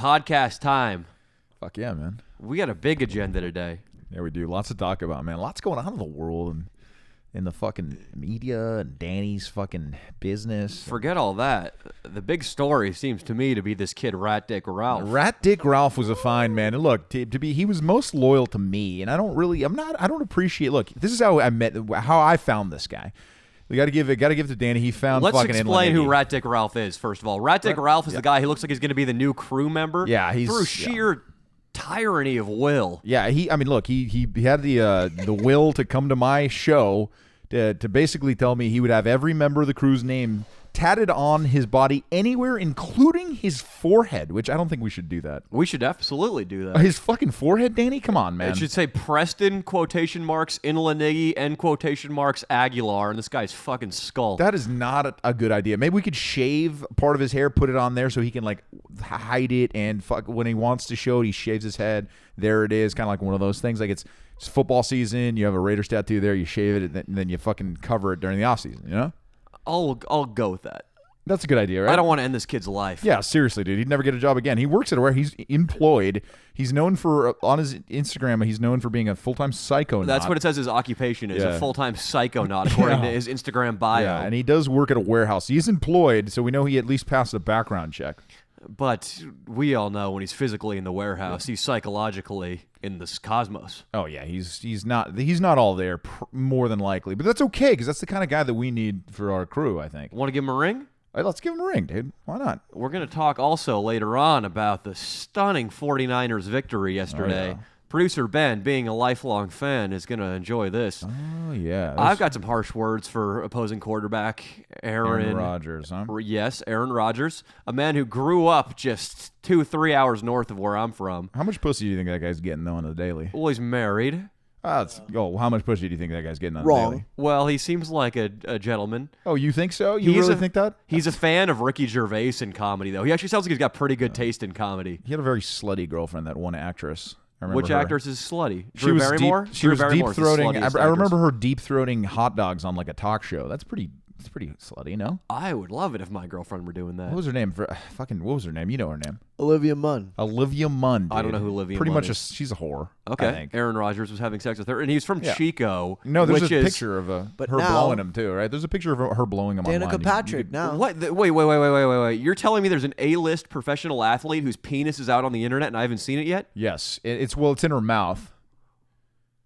podcast time. Fuck yeah, man. We got a big agenda today. Yeah, we do. Lots to talk about, man. Lots going on in the world and in the fucking media and Danny's fucking business. Forget all that. The big story seems to me to be this kid, Rat Dick Ralph. Rat Dick Ralph was a fine man. And look, he was most loyal to me, and I don't appreciate. Look, this is how I found this guy. We got to give it to Danny. He found. Let's fucking explain who Rat Dick Ralph is. First of all, Rat Dick Ralph is the guy who looks like he's going to be the new crew member. Yeah, he's through sheer tyranny of will. Yeah, he had the will to come to my show to basically tell me he would have every member of the crew's name tatted on his body anywhere, including his forehead, which I don't think we should do that. We should absolutely do that. His fucking forehead, Danny? Come on, man. It should say Preston, quotation marks, Inlanighi, end quotation marks, Aguilar, and this guy's fucking skull. That is not a good idea. Maybe we could shave part of his hair, put it on there so he can, like, hide it, and when he wants to show it, he shaves his head. There it is, kind of like one of those things. Like, it's football season, you have a Raiders tattoo there, you shave it, and then you fucking cover it during the offseason, you know? I'll go with that. That's a good idea, right? I don't want to end this kid's life. Yeah, seriously, dude. He'd never get a job again. He works at where he's employed. He's known for, on his Instagram, he's known for being a full-time psychonaut. That's what it says his occupation is, a full-time psychonaut, according to his Instagram bio. Yeah, and he does work at a warehouse. He's employed, so we know he at least passed a background check. But we all know when he's physically in the warehouse, he's psychologically in this cosmos. Oh yeah, he's not all there, more than likely. But that's okay, because that's the kind of guy that we need for our crew, I think. Want to give him a ring? All right, let's give him a ring, dude. Why not? We're going to talk also later on about the stunning 49ers victory yesterday. Oh, yeah. Producer Ben, being a lifelong fan, is going to enjoy this. Oh, yeah. I've got some harsh words for opposing quarterback Aaron Rodgers, huh? Yes, Aaron Rodgers, a man who grew up just 2-3 hours north of where I'm from. How much pussy do you think that guy's getting, though, on the daily? Well, he's married. How much pussy do you think that guy's getting on the daily? Well, he seems like a gentleman. Oh, you think so? You really think that? He's a fan of Ricky Gervais in comedy, though. He actually sounds like he's got pretty good taste in comedy. He had a very slutty girlfriend, that one actress. Which actress is slutty? She was Barrymore? She was deep throating. I remember her deep throating hot dogs on like a talk show. That's pretty slutty, no? I would love it if my girlfriend were doing that. What was her name? What was her name? You know her name. Olivia Munn. Olivia Munn. Dude. I don't know who Olivia Pretty Munn much is. She's a whore. Okay. I think. Aaron Rodgers was having sex with her, and he's from Chico. No, there's a picture of her blowing him too, right? There's a picture of her blowing him Danica online. Patrick now. What? Wait. You're telling me there's an A-list professional athlete whose penis is out on the internet and I haven't seen it yet? Yes. It's in her mouth.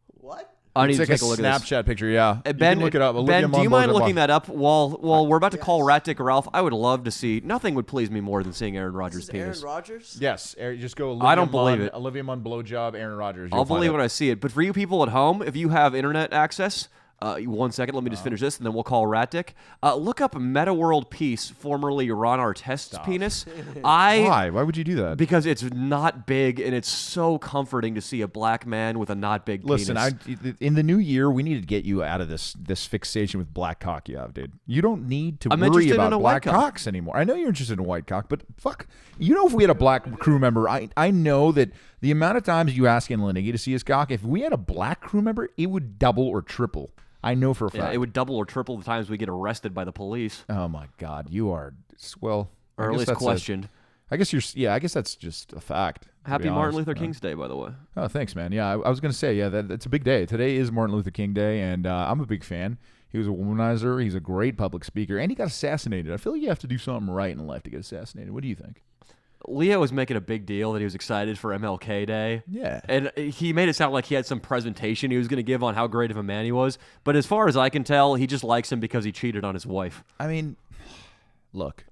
What? I need It's to like take a a look at this. Snapchat picture, yeah. Ben, you can look it up. Olivia Ben, do Munn you mind blows looking up. that up while we're about to call Rat Dick Ralph? I would love to see. Nothing would please me more than seeing Aaron Rodgers' penis. Aaron Rodgers? Yes. Just go Olivia I don't believe it. Olivia Munn blowjob, Aaron Rodgers. I'll believe when I see it. But for you people at home, if you have internet access, 1 second, let me just finish this, and then we'll call Rat Dick. Look up Meta World Peace, formerly Ron Artest's penis. Why? Why would you do that? Because it's not big, and it's so comforting to see a black man with a not big penis. Listen, in the new year, we need to get you out of this fixation with black cock you have, dude. You don't need to worry about black cocks anymore. I know you're interested in white cock, but fuck, if we had a black crew member, I know that the amount of times you ask Inlanighi to see his cock, if we had a black crew member, it would double or triple. I know for a fact. Yeah, it would double or triple the times we get arrested by the police. Oh my God, you are or at least questioned. I guess that's just a fact. Happy Martin Luther King's Day, by the way. Oh, thanks, man. Yeah, I was gonna say, it's a big day. Today is Martin Luther King Day, and I'm a big fan. He was a womanizer. He's a great public speaker, and he got assassinated. I feel like you have to do something right in life to get assassinated. What do you think? Leo was making a big deal that he was excited for MLK Day. Yeah. And he made it sound like he had some presentation he was going to give on how great of a man he was. But as far as I can tell, he just likes him because he cheated on his wife. I mean, look,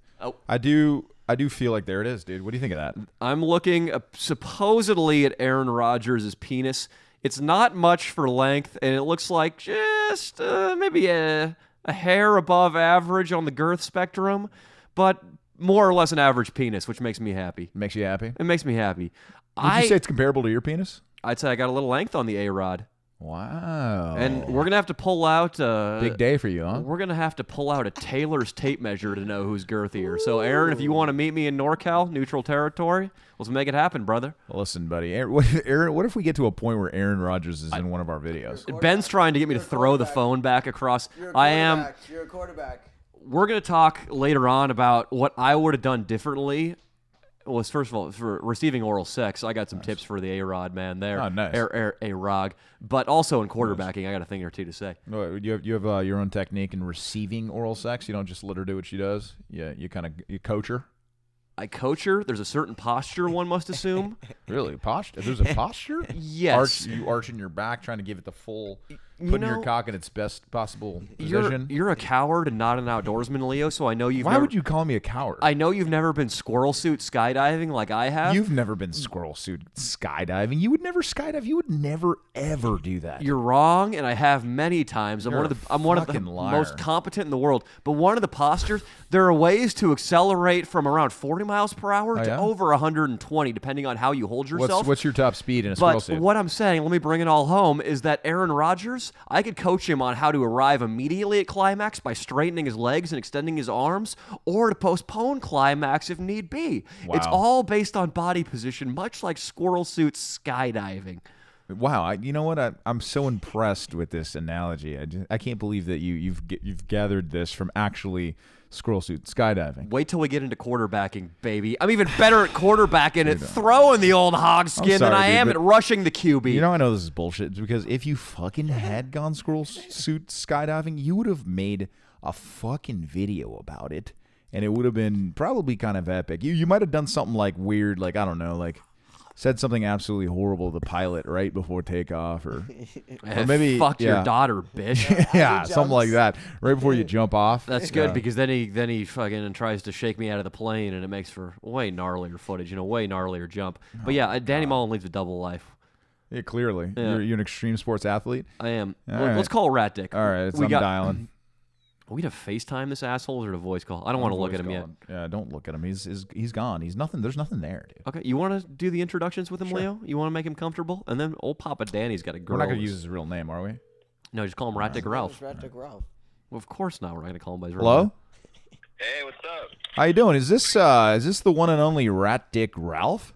I do feel like there it is, dude. What do you think of that? I'm looking supposedly at Aaron Rodgers' penis. It's not much for length, and it looks like just maybe a hair above average on the girth spectrum, but more or less an average penis, which makes me happy. Makes you happy? It makes me happy. Would you say it's comparable to your penis? I'd say I got a little length on the A-Rod. Wow. And we're going to have to pull out... big day for you, huh? We're going to have to pull out a Taylor's tape measure to know who's girthier. So, Aaron, if you want to meet me in NorCal, neutral territory, let's make it happen, brother. Well, listen, buddy. Aaron, what if we get to a point where Aaron Rodgers is in one of our videos? Ben's trying to get me to throw the phone back across. You're a quarterback. We're going to talk later on about what I would have done differently was first of all for receiving oral sex. I got some tips for the A-Rod man there. Oh, nice. A-Rog. But also in quarterbacking, I got a thing or two to say. You have your own technique in receiving oral sex. You don't just let her do what she does. Yeah, you coach her. I coach her. There's a certain posture one must assume. Really? Posture? There's a posture? Yes. You arching your back, trying to give it the full, putting your cock in its best possible position. You're a coward and not an outdoorsman, Leo, so I know you've Why would you call me a coward? I know you've never been squirrel suit skydiving like I have. You've never been squirrel suit skydiving. You would never skydive. You would never, ever do that. You're wrong, and I have many times. I'm one of the most competent in the world. But one of the postures, there are ways to accelerate from around 40 miles per hour to over 120, depending on how you hold yourself. What's your top speed in a squirrel suit? But what I'm saying, let me bring it all home, is that Aaron Rodgers, I could coach him on how to arrive immediately at climax by straightening his legs and extending his arms, or to postpone climax if need be. Wow. It's all based on body position, much like squirrel suit skydiving. Wow, you know what? I'm so impressed with this analogy. I can't believe that you've gathered this from actually squirrel suit skydiving. Wait till we get into quarterbacking, baby. I'm even better at quarterbacking at throwing the old hog skin than I am at rushing the QB. You know, I know this is bullshit. It's because if you fucking had gone squirrel suit skydiving, you would have made a fucking video about it, and it would have been probably kind of epic. You might have done something like weird, like I don't know, like said something absolutely horrible to the pilot right before takeoff, or maybe fuck your daughter, bitch. Yeah, something like that, right before you jump off. That's good because then he fucking tries to shake me out of the plane, and it makes for way gnarlier footage, way gnarlier jump. But yeah, Danny Mullen leads a double life. Yeah, clearly. Yeah. You're an extreme sports athlete? I am. Let's call Rat Dick. All right, I'm dialing. Are we to FaceTime this asshole or to voice call? I don't want to look at him yet. Yeah, don't look at him. He's gone. He's nothing. There's nothing there, dude. Okay, you want to do the introductions with him, Leo? You want to make him comfortable? And then old Papa Danny's got a girl. We're not going to use his real name, are we? No, just call him Rat Dick Ralph. Rat Dick Ralph. Well, of course not. We're not going to call him by his real name. Hello? Hey, what's up? How you doing? Is this the one and only Rat Dick Ralph?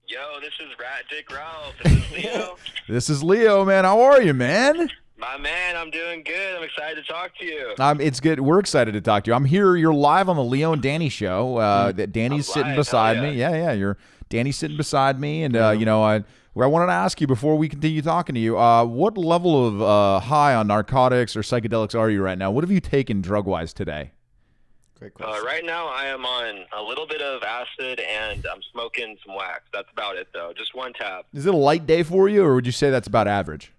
Yo, this is Rat Dick Ralph. This is Leo. This is Leo, man. How are you, man? My man, I'm doing good. I'm excited to talk to you. It's good. We're excited to talk to you. I'm here. You're live on the Leo and Danny show. That Danny's sitting beside me. Yeah. Danny's sitting beside me, and I wanted to ask you before we continue talking to you. What level of high on narcotics or psychedelics are you right now? What have you taken drug-wise today? Great question. Right now, I am on a little bit of acid, and I'm smoking some wax. That's about it, though. Just one tab. Is it a light day for you, or would you say that's about average?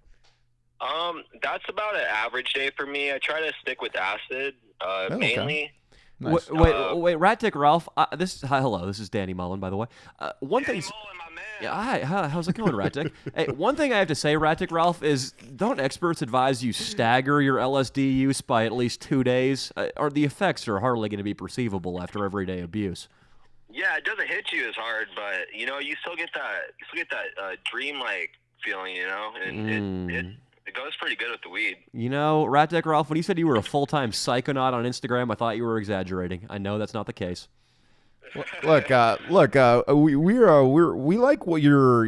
That's about an average day for me. I try to stick with acid, mainly. Nice. Wait, Rat Dick Ralph. Hello, this is Danny Mullen, by the way. One Danny thing. Mullen, my man. Yeah, hi, how's it going, Rat Dick? Hey, one thing I have to say, Rat Dick Ralph, is don't experts advise you stagger your LSD use by at least 2 days, or the effects are hardly going to be perceivable after everyday abuse? Yeah, it doesn't hit you as hard, but you still get that dream-like feeling, and it goes pretty good with the weed. Rat Dick Ralph, when you said you were a full-time psychonaut on Instagram, I thought you were exaggerating. I know that's not the case. Look. We like what your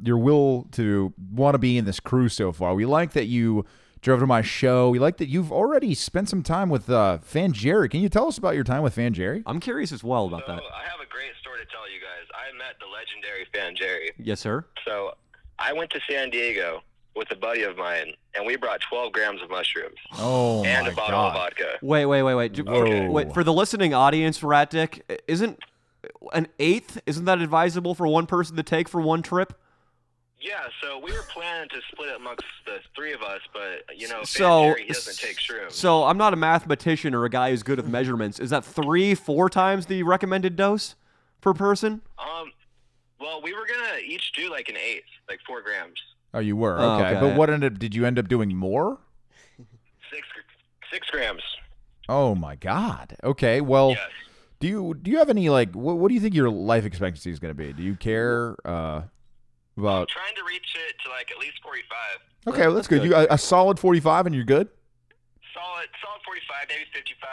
will to want to be in this crew so far. We like that you drove to my show. We like that you've already spent some time with Fan Jerry. Can you tell us about your time with Fan Jerry? I'm curious as well about that. I have a great story to tell you guys. I met the legendary Fan Jerry. Yes, sir. So I went to San Diego with a buddy of mine, and we brought 12 grams of mushrooms. Oh, and my a bottle God. of vodka. Wait. Okay. Wait, for the listening audience, Rat Dick, isn't an eighth, isn't that advisable for one person to take for one trip? Yeah, so we were planning to split it amongst the three of us, but, Fan So- Jerry, he doesn't take shrooms. So I'm not a mathematician or a guy who's good with measurements. Is that 3-4 times the recommended dose per person? Well, we were going to each do like an eighth, like 4 grams. Oh, you were? Oh, Okay. okay. But did you end up doing more? 6 grams. Oh, my God. Okay, well, Yes. do you have any, like, what do you think your life expectancy is going to be? Do you care I'm about... trying to reach it to like at least 45. Okay, well, that's good. You a solid 45 and you're good? Solid 45, maybe 55,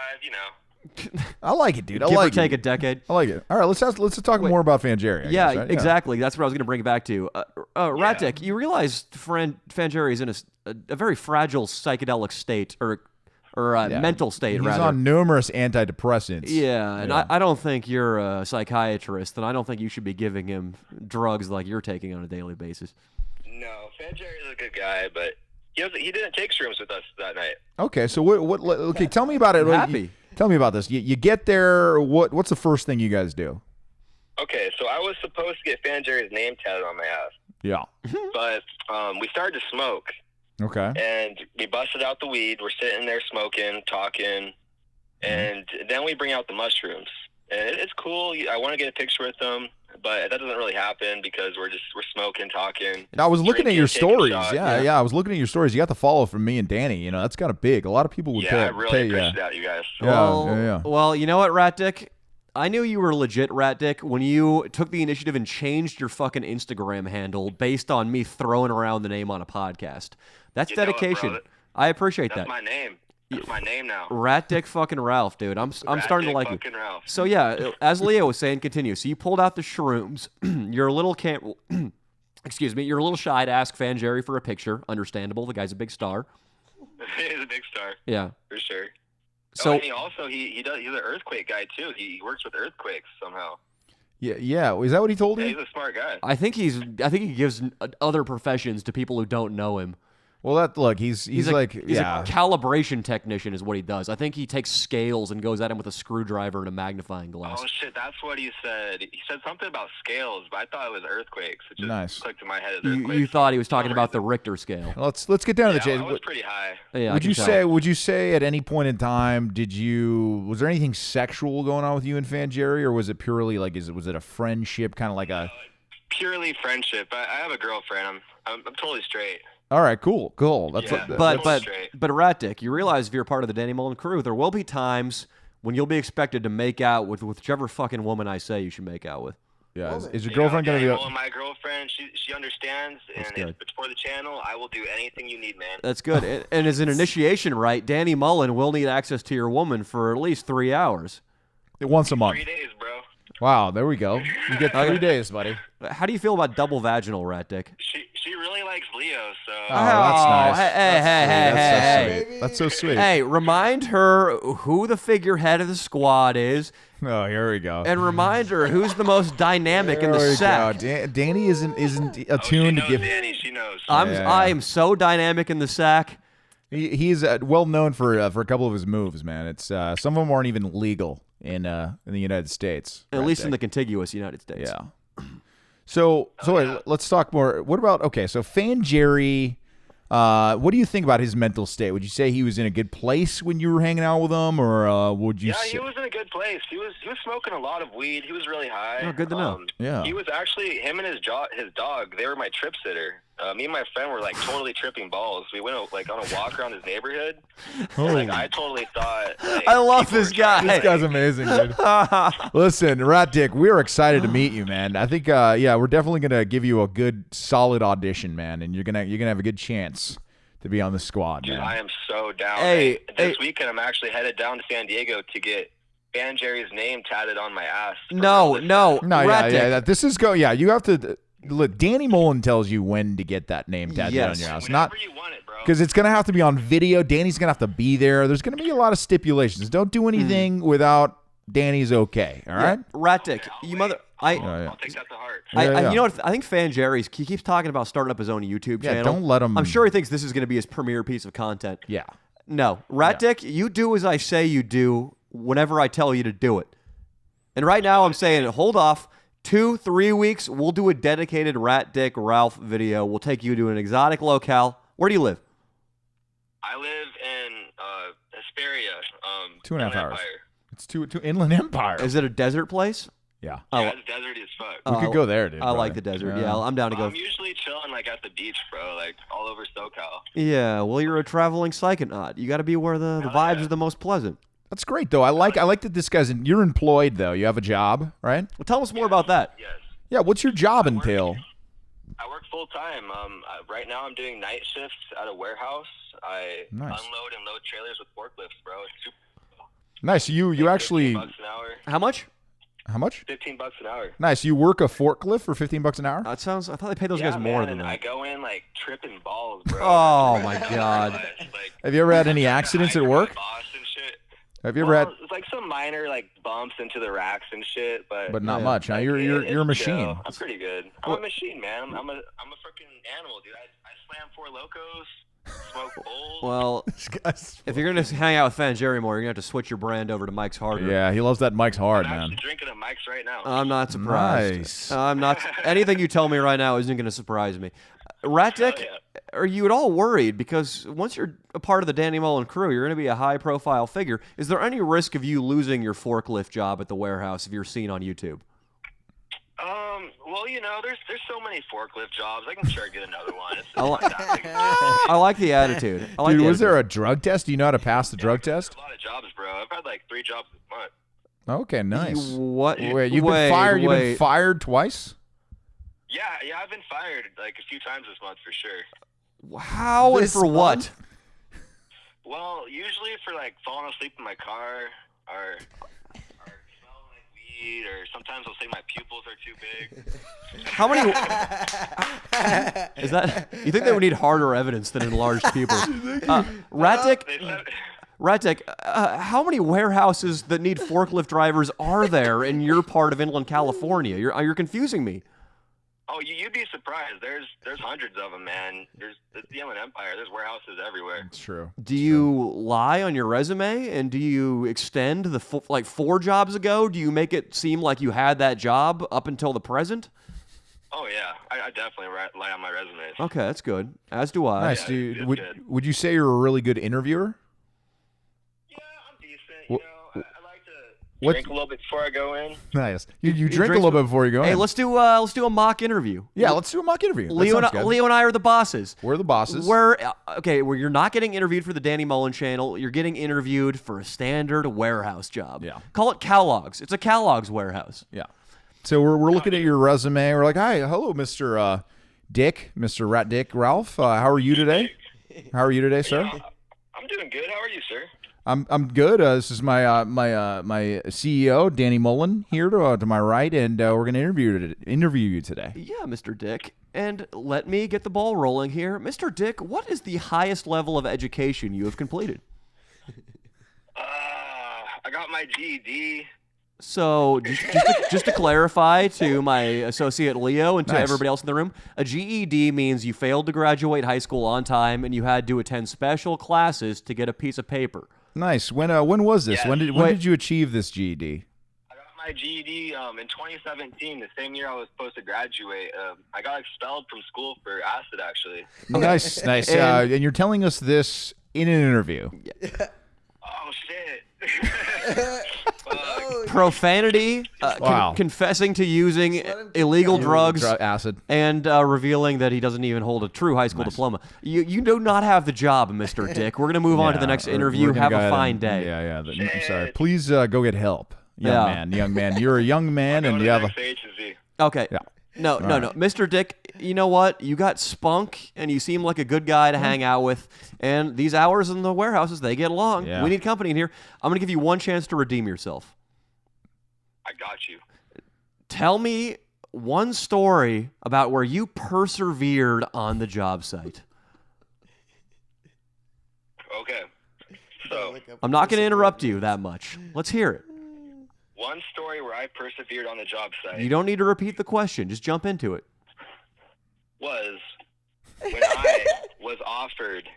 I like it, dude. I Give like or take it. a decade. I like it. All right, let's talk more about Fan Jerry. I guess, right? Exactly. That's what I was going to bring it back to. Rat Dick, you realize Fan Jerry is in a very fragile psychedelic state, or or mental state, He's rather. on numerous antidepressants. Yeah, and I don't think you're a psychiatrist, and I don't think you should be giving him drugs like you're taking on a daily basis. No, Fan Jerry's a good guy, but he didn't take shrooms with us that night. Okay, so okay, tell me about it. I'm happy. Tell me about this. You get there. What's the first thing you guys do? Okay, so I was supposed to get Fan Jerry's name tatted on my ass. Yeah. But we started to smoke. Okay. And we busted out the weed. We're sitting there smoking, talking, and then we bring out the mushrooms. And it's cool. I want to get a picture with them, but that doesn't really happen because we're smoking, talking. And I was looking at your stories. Yeah, I was looking at your stories. You got the follow from me and Danny. You know, that's kind of big. A lot of people would pay. I really appreciate that, you guys. Well, you know what, Rat Dick? I knew you were legit, Rat Dick, when you took the initiative and changed your fucking Instagram handle based on me throwing around the name on a podcast. That's dedication. I appreciate that. That's my name. That's my name now. Rat Dick fucking Ralph, dude. I'm starting to like you. Ralph. So yeah, as Leo was saying, continue. So you pulled out the shrooms. You're a little excuse me. You're a little shy to ask Fan Jerry for a picture. Understandable. The guy's a big star. He's a big star. Yeah, for sure. So and he's an earthquake guy too. He works with earthquakes somehow. Yeah. Is that what he told you? Yeah, he's a smart guy. I think he gives other professions to people who don't know him. Well, he's a calibration technician is what he does. I think he takes scales and goes at him with a screwdriver and a magnifying glass. Oh shit, that's what he said. He said something about scales, but I thought it was earthquakes. It just clicked in my head as earthquakes. You thought he was talking about the Richter scale. Let's get down to the chase. It was pretty high. Yeah, would you say at any point in time was there anything sexual going on with you and Fan Jerry, or was it purely like was it a friendship, kind of like a purely friendship? I have a girlfriend. I'm totally straight. All right, cool. But Rat Dick, you realize if you're part of the Danny Mullen crew, there will be times when you'll be expected to make out with whichever fucking woman I say you should make out with. Yeah, is your girlfriend going to be? My girlfriend, she understands, and if it's for the channel, I will do anything you need, man. That's good. And as an initiation rite, Danny Mullen will need access to your woman for at least 3 hours. Once a month. 3 days, bro. Wow, there we go. You get 3 days, buddy. How do you feel about double vaginal, Rat Dick? She really likes Leo, so. Oh, that's nice. Hey. That's so sweet. Hey, remind her who the figurehead of the squad is. Oh, here we go. And remind her who's the most dynamic in the sack. Danny isn't attuned to give. Danny, she knows. I am so dynamic in the sack. He's well known for a couple of his moves, man. It's some of them aren't even legal in the United States. At least in the contiguous United States. Yeah. So wait, let's talk more. What about so Fan Jerry? What do you think about his mental state? Would you say he was in a good place when you were hanging out with him, or would you? Yeah, he was in a good place. He was smoking a lot of weed. He was really high. Oh, good to know. Yeah. He was actually him and his dog. They were my trip sitter. Me and my friend were like totally tripping balls. We went like on a walk around his neighborhood. And, I totally thought. I love this guy. This guy's amazing, dude. Listen, Rat Dick, we're excited to meet you, man. I think we're definitely gonna give you a good, solid audition, man, and you're gonna have a good chance to be on the squad, dude, man. I am so down. This weekend, I'm actually headed down to San Diego to get Fan Jerry's name tatted on my ass. No. Rat Dick. This is you have to. Look, Danny Mullen tells you when to get that name tattooed on your house. Whenever you want it, bro. Because it's going to have to be on video. Danny's going to have to be there. There's going to be a lot of stipulations. Don't do anything without Danny's okay. All right? Rat Dick, you mother. I'll take that to heart. You know what? I think Fan Jerry's. He keeps talking about starting up his own YouTube channel. Don't let him. I'm sure he thinks this is going to be his premier piece of content. Yeah. No, Rat Dick, you do as I say you do whenever I tell you to do it. And right now I'm saying, hold off. 2-3 weeks, we'll do a dedicated Rat Dick Ralph video. We'll take you to an exotic locale. Where do you live? I live in Hesperia. 2.5 hours. It's to Inland Empire. Is it a desert place? Yeah. Yeah, it's deserty as fuck. We could go there, dude. I like the desert. Yeah, I'm down to go. I'm usually chilling like at the beach, bro, like all over SoCal. Yeah, well, you're a traveling psychonaut. You got to be where the vibes are the most pleasant. That's great, though. I like that this guy's you're employed, though. You have a job, right? Well, tell us more about that. Yes. Yeah, what's your job entail? I work full time. Right now I'm doing night shifts at a warehouse. I unload and load trailers with forklifts, bro. It's super cool. Nice. You actually. $15 an hour. How much? How much? $15 an hour. Nice. You work a forklift for $15 an hour? That sounds. I thought they paid those Yeah, guys more man, than and I that. go in like tripping balls, bro. Oh my god. Like, Have you ever had any accidents at work? boss and shit. Have you ever had? It's like some minor like bumps into the racks and shit, but Not Yeah. much. Now like, you're it's a machine. chill. I'm pretty good. I'm a machine, man. I'm a freaking animal, dude. I slam 4 locos, smoke bowls. Well, if you're gonna hang out with Fan Jerry more, you're gonna have to switch your brand over to Mike's Harder. Yeah, he loves that Mike's hard, I'm man. actually drinking a Mike's right now. I'm not surprised. Nice. I'm not. Anything you tell me right now isn't going to surprise me. Rat Dick, Hell are you at all worried? Because once you're a part of the Danny Mullen crew, you're going to be a high-profile figure. Is there any risk of you losing your forklift job at the warehouse if you're seen on YouTube? Well, you know, there's so many forklift jobs. I can sure get another one. It's I, not li- that big of a deal. I like the attitude. I like Dude, the was there attitude. a drug test? Do you know how to pass the drug There's test? a lot of jobs, bro. I've had like 3 jobs this month. Okay, nice. What? Wait, you've been fired. You've been fired twice. Yeah, I've been fired like a few times this month for sure. How and This for what? month? Well, usually for like falling asleep in my car or smelling like weed, or sometimes they'll say my pupils are too big. How many? Is that? You think they would need harder evidence than enlarged pupils? Rat Dick. They said, Radek, how many warehouses that need forklift drivers are there in your part of inland California? You're confusing me. oh, you'd be surprised. There's hundreds of them, man. It's the Inland Empire. There's warehouses everywhere. It's true. Do you lie on your resume, and do you extend the 4 jobs ago? Do you make it seem like you had that job up until the present? Oh yeah, I definitely lie on my resumes. Okay, that's good. As do I. Nice, Yeah, dude. it's Would good. would you say you're a really good interviewer? Yeah, I'm decent. Wha- I like to what- drink a little bit before I go in. Nice. You drink a drinks little bit before you go Hey, in. let's do a mock interview. Yeah, let's do a mock interview. That Leo sounds good. and I are the bosses. We're the bosses. Where you're not getting interviewed for the Danny Mullen channel. You're getting interviewed for a standard warehouse job. Yeah. Call it Kellogg's. It's a Kellogg's warehouse. Yeah. So we're looking at your resume. We're like, hi, hello, Mr. Dick, Mr. Rat Dick Ralph. How are you today? How are you today, sir? I'm doing good. How are you, sir? I'm good. This is my my CEO, Danny Mullen, here to my right, and we're gonna interview you today. Yeah, Mr. Dick. And let me get the ball rolling here. Mr. Dick, what is the highest level of education you have completed? I got my GED. So, just to clarify to my associate Leo and to Nice. everybody else in the room, a GED means you failed to graduate high school on time and you had to attend special classes to get a piece of paper. Nice. When was this? Yeah. When did you achieve this GED? I got my GED in 2017, the same year I was supposed to graduate. I got expelled from school for acid, actually. Nice, nice. And- And you're telling us this in an interview. Oh, shit. Profanity, Wow. confessing to using illegal drugs, Acid. and revealing that he doesn't even hold a true high school diploma. You do not have the job, Mr. Dick. We're going to move on to the next interview. We're gonna Have go a ahead fine and- day. Yeah. I'm sorry. Please go get help, Yeah. young man. You're a young man, Go and to you the have a. next agency. Okay. Yeah. No. Mr. Dick, you know what? You got spunk, and you seem like a good guy to hang out with. And these hours in the warehouses, they get long. Yeah. We need company in here. I'm going to give you one chance to redeem yourself. I got you. Tell me one story about where you persevered on the job site. Okay. So, I'm not going to interrupt you that much. Let's hear it. one story where I persevered on the job site You don't need to repeat the question. Just jump into it. was when I was offered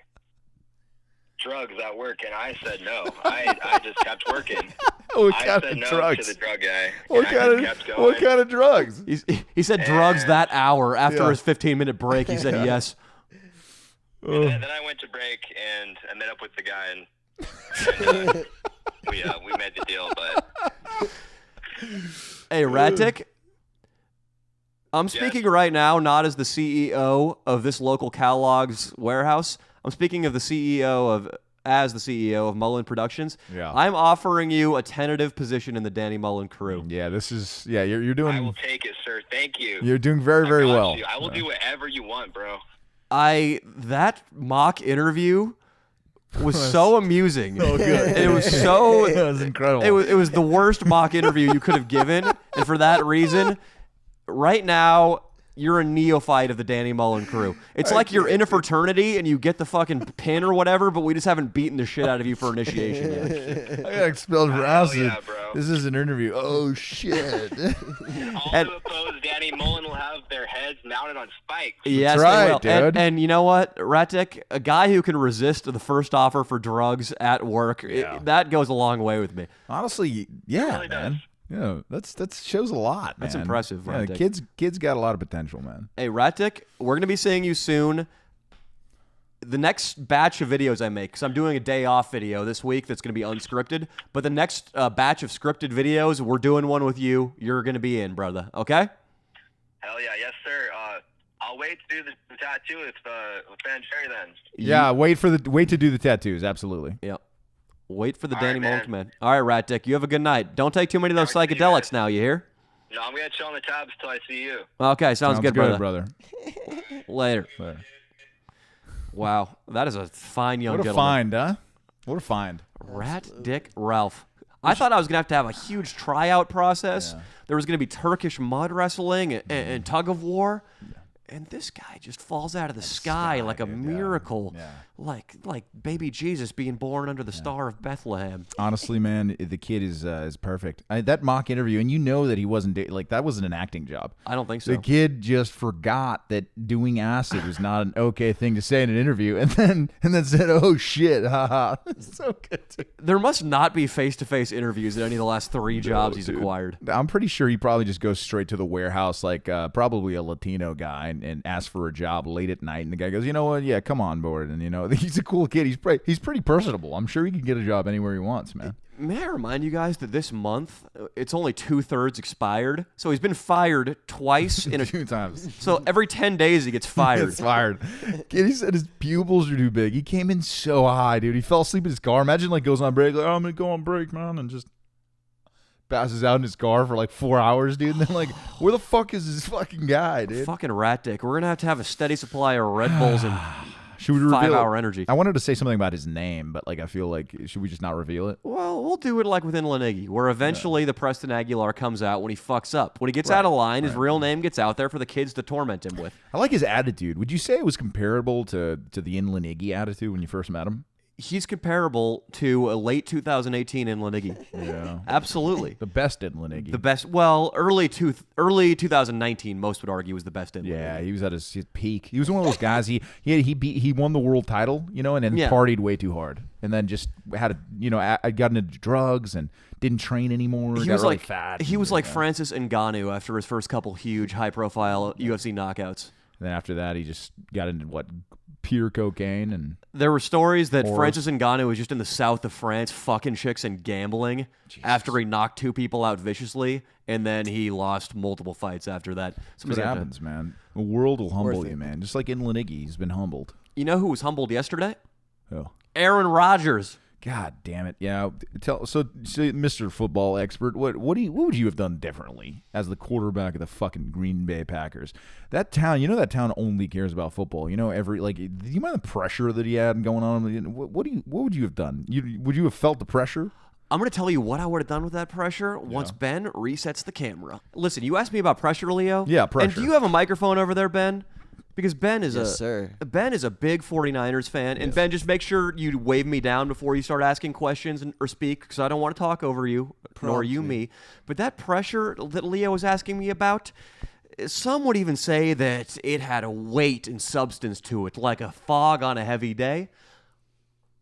drugs at work, and I said no. I just kept working. What I kind said of no drugs? to the drug guy. What and I kind just of kept going. drugs? He said drugs that hour. After Yeah. his 15-minute break, he said yes. And then I went to break, and I met up with the guy, and we made the deal. But Hey, Ratic, I'm speaking right now not as the CEO of this local Kellogg's warehouse. I'm speaking of the CEO of Mullen Productions. Yeah. I'm offering you a tentative position in the Danny Mullen crew. Yeah, you're I will doing take it, sir. Thank you. you're doing very I very got well. you. I will do whatever you want, bro. That mock interview was so amusing. Oh, good. It was so That was incredible. It was the worst mock interview you could have given. And for that reason, right now, you're a neophyte of the Danny Mullen crew. It's like you're in a fraternity and you get the fucking pin or whatever, but we just haven't beaten the shit out of you for initiation yet. I got expelled for acid. Yeah, bro. This is an interview. Oh, shit. All who oppose Danny Mullen will have their heads mounted on spikes. Yes, That's right, they will. dude. And you know what, Ratic, a guy who can resist the first offer for drugs at work, that goes a long way with me. Honestly, yeah, really man. does. Yeah, that shows a lot, man. That's impressive, Yeah, Ratic. kids got a lot of potential, man. Hey, Ratic, we're going to be seeing you soon. The next batch of videos I make, because I'm doing a day off video this week that's going to be unscripted, but the next batch of scripted videos, we're doing one with you. You're going to be in, brother. Okay? Hell yeah, yes sir. I'll wait to do the tattoo with Ben Cherry then. Yeah, wait to do the tattoos. Absolutely. Yep. Wait for the All Danny right, Mullen man. command. All right, Ratic, you have a good night. Don't take too many of those All right, see you psychedelics guys. now, you hear? No, I'm gonna chill on the tabs till I see you. Okay, sounds good, brother. Later. Later. Wow, that is a fine young What a gentleman. find, huh? What a find. Rat Dick Ralph. I thought I was going to have a huge tryout process. Yeah. There was going to be Turkish mud wrestling and tug of war. And this guy just falls out of the sky like a dude, yeah. miracle. Yeah. Like baby Jesus being born under the star of Bethlehem. Honestly, man, the kid is perfect. That mock interview, and you know that he wasn't that wasn't an acting job. I don't think so. The kid just forgot that doing acid was not an okay thing to say in an interview, and then said, "Oh shit, haha." So good. Dude. There must not be face-to-face interviews at any of the last 3 jobs he's acquired. I'm pretty sure he probably just goes straight to the warehouse, like probably a Latino guy, and asks for a job late at night. And the guy goes, "You know what? Yeah, come on board." And he's a cool kid. He's pretty personable. I'm sure he can get a job anywhere he wants, man. May I remind you guys that this month, it's only 2/3 expired. So he's been fired twice in a 2 times. So every 10 days he gets fired. Gets fired. Kid, he said his pupils are too big. He came in so high, dude. He fell asleep in his car. Imagine goes on break, like, "Oh, I'm gonna go on break, man," and just passes out in his car for 4 hours, dude. And then where the fuck is this fucking guy, dude? Fucking rat dick. We're going to have a steady supply of Red Bulls and Should we reveal 5-hour energy. I wanted to say something about his name, but I feel like should we just not reveal it? Well, we'll do it like within Lenigi, where eventually the Preston Aguilar comes out when he fucks up. When he gets out of line, his real name gets out there for the kids to torment him with. I like his attitude. Would you say it was comparable to the Inland Iggy attitude when you first met him? He's comparable to a late 2018 in Lenigi. Yeah. Absolutely. The best Inland Iggy. The best. Well, early 2019, most would argue, was the best in. Yeah, he was at his peak. He was one of those guys. He won the world title, and then Yeah. partied way too hard, and then just had got into drugs and didn't train anymore. He got was really like fat. He was like Francis Ngannou after his first couple huge, high-profile UFC knockouts. And then after that, he just got into pure cocaine and. There were stories that Or- Francis Ngannou was just in the south of France fucking chicks and gambling after he knocked 2 people out viciously, and then he lost multiple fights after that. That's what happens, man. The world will humble you, man. Just like Inland Iggy, he's been humbled. You know who was humbled yesterday? Oh. Aaron Rodgers. God damn it! Yeah, so Mr. Football Expert, what would you have done differently as the quarterback of the fucking Green Bay Packers? That town, that town only cares about football. Do you mind the pressure that he had going on? What would you have done? Would you have felt the pressure? I'm going to tell you what I would have done with that pressure once Ben resets the camera. Listen, you asked me about pressure, Leo. Yeah, And pressure. do you have a microphone over there, Ben? Because Ben is Yes, sir. Ben is a big 49ers fan. And Ben, just make sure you wave me down before you start asking questions or speak, because I don't want to talk over you, nor you me. But that pressure that Leo was asking me about, some would even say that it had a weight and substance to it, like a fog on a heavy day.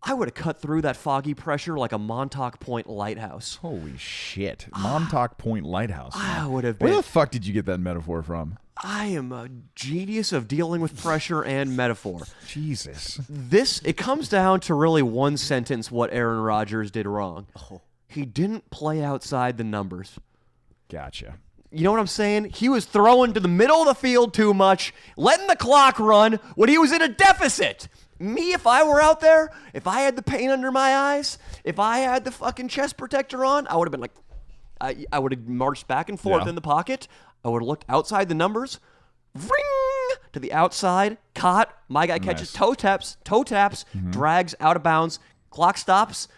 I would have cut through that foggy pressure like a Montauk Point lighthouse. Holy shit, Montauk Point Lighthouse. I would have Where been. the fuck did you get that metaphor from? I am a genius of dealing with pressure and metaphor. Jesus. It comes down to really one sentence what Aaron Rodgers did wrong. He didn't play outside the numbers. Gotcha. You know what I'm saying? He was throwing to the middle of the field too much, letting the clock run when he was in a deficit. Me, if I were out there, if I had the pain under my eyes, if I had the fucking chest protector on, I would have been like, I would have marched back and forth in the pocket. I would have looked outside the numbers, ring to the outside, caught, my guy catches, toe taps, drags out of bounds, clock stops.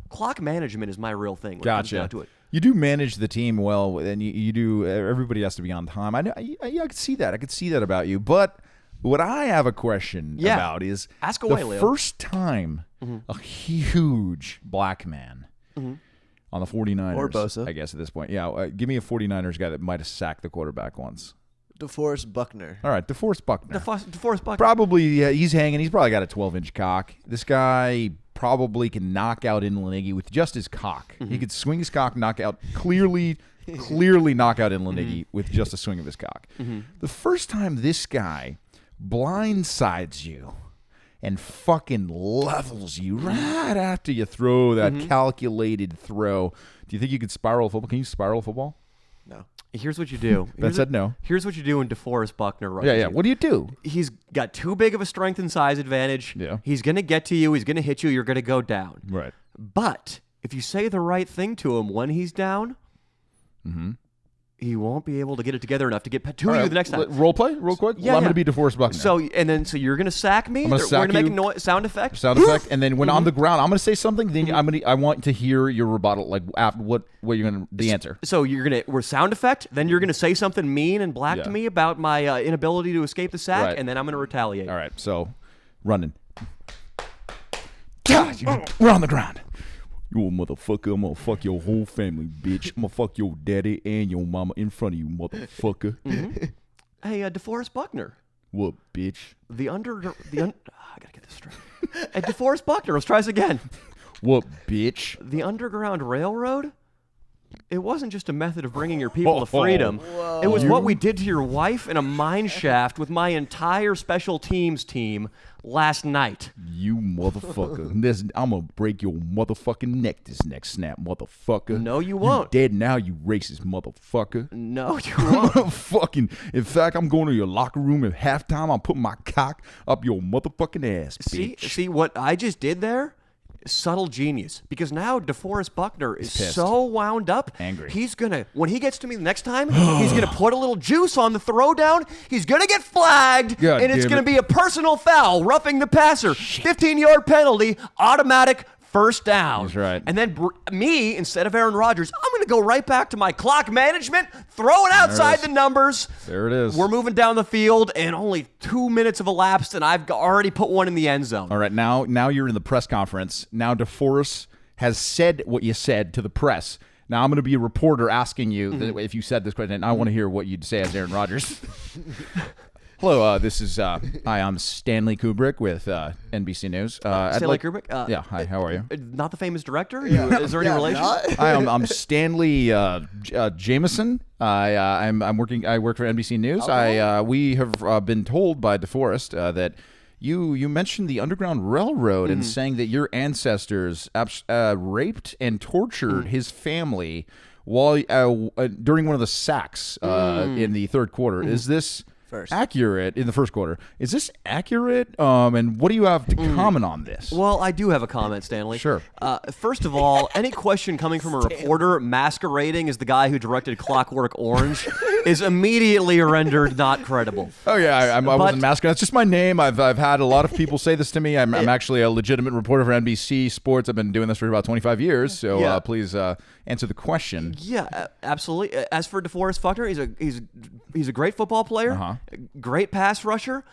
Clock management is my real thing when it comes Gotcha. down to it. You do manage the team well, and you do. Everybody has to be on time. I know. I could see that. I could see that about you. But what I have a question about is ask away, the Leo. first time a huge black man on the 49ers, Or Bosa. I guess at this point. Yeah, give me a 49ers guy that might have sacked the quarterback once. DeForest Buckner. All right, DeForest Buckner. DeForest Buckner. Probably, he's hanging. He's probably got a 12-inch cock. This guy probably can knock out Inlanighi with just his cock. He could swing his cock, knock out, clearly knock out Inlanighi with just a swing of his cock. The first time this guy blindsides you and fucking levels you right after you throw that calculated throw, do you think you could spiral football? Can you spiral football? No. Here's what you do. Ben said no. Here's what you do when DeForest Buckner rushes Yeah. you. What do you do? He's got too big of a strength and size advantage. Yeah. He's going to get to you. He's going to hit you. You're going to go down. Right. But if you say the right thing to him when he's down, he won't be able to get it together enough to get to you the next time. Role play, real quick. Yeah, I'm yeah. going to be DeForest Buckner. So you're going to sack me? I'm gonna We're sack going to make a you. sound effect? And then when on the ground, I'm going to say something. Then I want to hear your rebuttal, like after what you're going to the answer. So we're sound effect. Then you're going to say something mean and black to me about my inability to escape the sack, Right. and then I'm going to retaliate. All right. So running. God, we're on the ground. You old motherfucker, I'm gonna fuck your whole family, bitch. I'm gonna fuck your daddy and your mama in front of you, motherfucker. Hey, DeForest Buckner. What, bitch? I gotta get this straight. Hey, DeForest Buckner. Let's try this again. What, bitch? The Underground Railroad? It wasn't just a method of bringing your people to freedom. It was what we did to your wife in a mine shaft with my entire special teams team last night. You motherfucker. I'm gonna break your motherfucking neck this next snap, motherfucker. No, you won't. You dead now, you racist motherfucker. No, you won't. Fucking. In fact, I'm going to your locker room at halftime. I'm putting my cock up your motherfucking ass, bitch. See what I just did there? Subtle genius. Because now DeForest Buckner is pissed. so wound up. Angry. He's gonna, when he gets to me the next time, he's gonna put a little juice on the throwdown. He's gonna get flagged, God and it's damn gonna it. be a personal foul, roughing the passer, 15-yard penalty, automatic first down. That's right. And then me, instead of Aaron Rodgers, I'm gonna go right back to my clock management, throw it outside the numbers. There it is. We're moving down the field, and only 2 minutes have elapsed, and I've already put one in the end zone. All right, now you're in the press conference. Now DeForest has said what you said to the press. Now I'm going to be a reporter asking you if you said this question, and I want to hear what you'd say as Aaron Rodgers. Hello, this is hi. I'm Stanley Kubrick with NBC News. Stanley Kubrick? Yeah. Hi. How are you? Not the famous director? Is there any relation? Hi. I'm Stanley Jameson. I work for NBC News. We have been told by DeForest that you mentioned the Underground Railroad and saying that your ancestors raped and tortured his family while during one of the sacks in the third quarter. Is this accurate in the first quarter? Is this accurate? And what do you have to comment on this? Well, I do have a comment, Stanley. Sure. First of all, any question coming from a reporter masquerading as the guy who directed Clockwork Orange is immediately rendered not credible. Oh yeah, I wasn't masking. It's just my name. I've had a lot of people say this to me. I'm actually a legitimate reporter for NBC Sports. I've been doing this for about 25 years. So please answer the question. Yeah, absolutely. As for DeForest Buckner, he's a great football player, great pass rusher.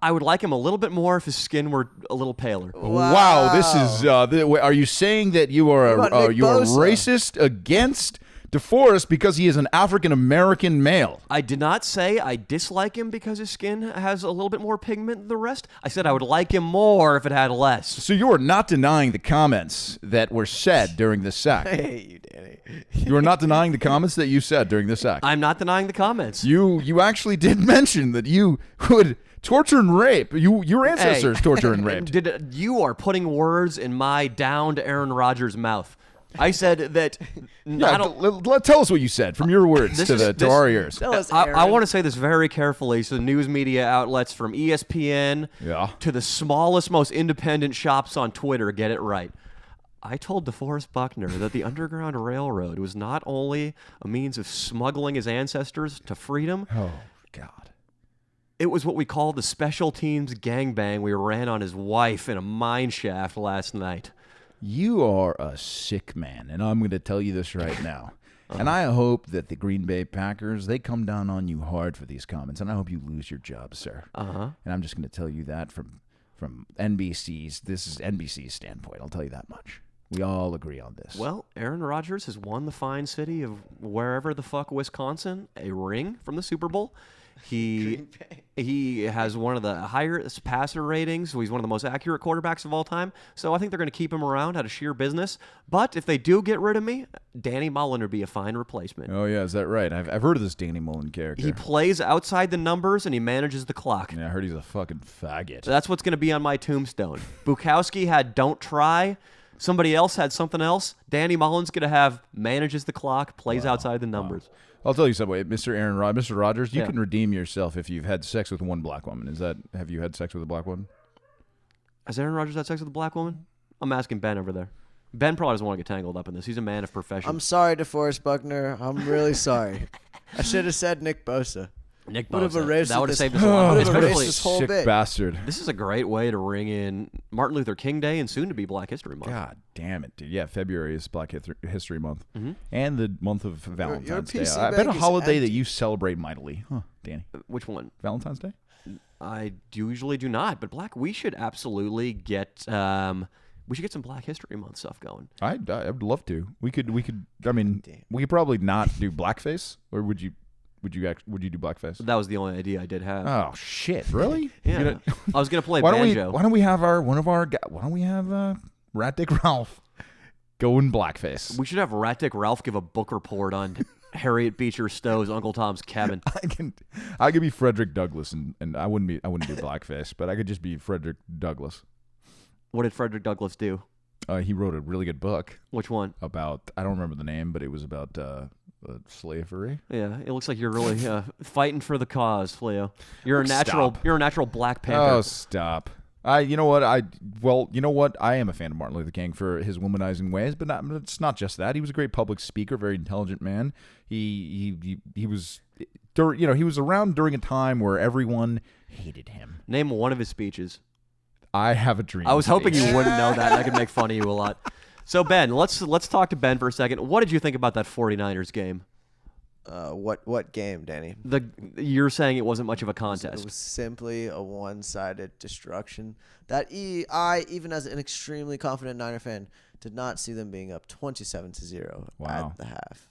I would like him a little bit more if his skin were a little paler. Wow, this is. Are you saying that you are you are Bosa? racist against DeForest because he is an African American male? I did not say I dislike him because his skin has a little bit more pigment than the rest. I said I would like him more if it had less. So you are not denying the comments that were said during the sack. Hey, you Danny. You are not denying the comments that you said during the sack. I'm not denying the comments. You actually did mention that you would torture and rape. Your ancestors torture and raped. You are putting words in my downed Aaron Rodgers' mouth. I said that. Tell us what you said from your words to our ears. Tell us, I want to say this very carefully, so news media outlets from ESPN to the smallest, most independent shops on Twitter get it right. I told DeForest Buckner that the Underground Railroad was not only a means of smuggling his ancestors to freedom. Oh, God. It was what we called the special teams gangbang we ran on his wife in a mine shaft last night. You are a sick man, and I'm going to tell you this right now. And I hope that the Green Bay Packers, they come down on you hard for these comments, and I hope you lose your job, sir. And I'm just going to tell you that from this is NBC's standpoint. I'll tell you that much. We all agree on this. Well, Aaron Rodgers has won the fine city of wherever the fuck Wisconsin a ring from the Super Bowl. He has one of the highest passer ratings. So he's one of the most accurate quarterbacks of all time. So I think they're going to keep him around out of sheer business. But if they do get rid of me, Danny Mullen would be a fine replacement. Oh, yeah, is that right? I've heard of this Danny Mullen character. He plays outside the numbers and he manages the clock. Yeah, I heard he's a fucking faggot. So that's what's going to be on my tombstone. Bukowski had don't try. Somebody else had something else. Danny Mullen's going to have manages the clock, plays outside the numbers. Wow. I'll tell you something, Mr. Rogers, you can redeem yourself if you've had sex with one black woman. Have you had sex with a black woman? Has Aaron Rodgers had sex with a black woman? I'm asking Ben over there. Ben probably doesn't want to get tangled up in this. He's a man of profession. I'm sorry, DeForest Buckner. I'm really sorry. I should have said Nick Bosa. Nick Would have Bosa. erased That would have this- saved us a lot. would have erased Especially, this whole Sick bit. bastard. this is a great way to ring in Martin Luther King Day and soon to be Black History Month. God damn it, dude. Yeah, February is Black History Month. And the month of Valentine's Day. PC I bet a bag is holiday that empty. you celebrate mightily. Huh, Danny? Which one? Valentine's Day? I usually do not, but we should absolutely get some Black History Month stuff going. I'd love to. We could I mean, we could probably not do blackface, or would you do blackface? That was the only idea I did have. Oh shit! Really? Yeah. I was gonna play Why banjo. don't we have Rat Dick Ralph go in blackface? We should have Rat Dick Ralph give a book report on Harriet Beecher Stowe's Uncle Tom's Cabin. I could be Frederick Douglass, and I wouldn't do blackface, but I could just be Frederick Douglass. What did Frederick Douglass do? He wrote a really good book Which one? about, I don't remember the name, but it was about slavery. Yeah, it looks like you're really fighting for the cause, Fleo. You're a Stop. natural Black Panther. Oh, stop. You know what? I am a fan of Martin Luther King for his womanizing ways, but it's not just that. He was a great public speaker, very intelligent man. He was, he was around during a time where everyone hated him. Name one of his speeches. I have a dream. I was hoping you wouldn't know that. I could make fun of you a lot. So Ben, let's talk to Ben for a second. What did you think about that 49ers game? What game, Danny? You're saying it wasn't much of a It contest. was simply a one-sided destruction. That I, even as an extremely confident Niner fan, did not see them being up 27-0 Wow. at the half.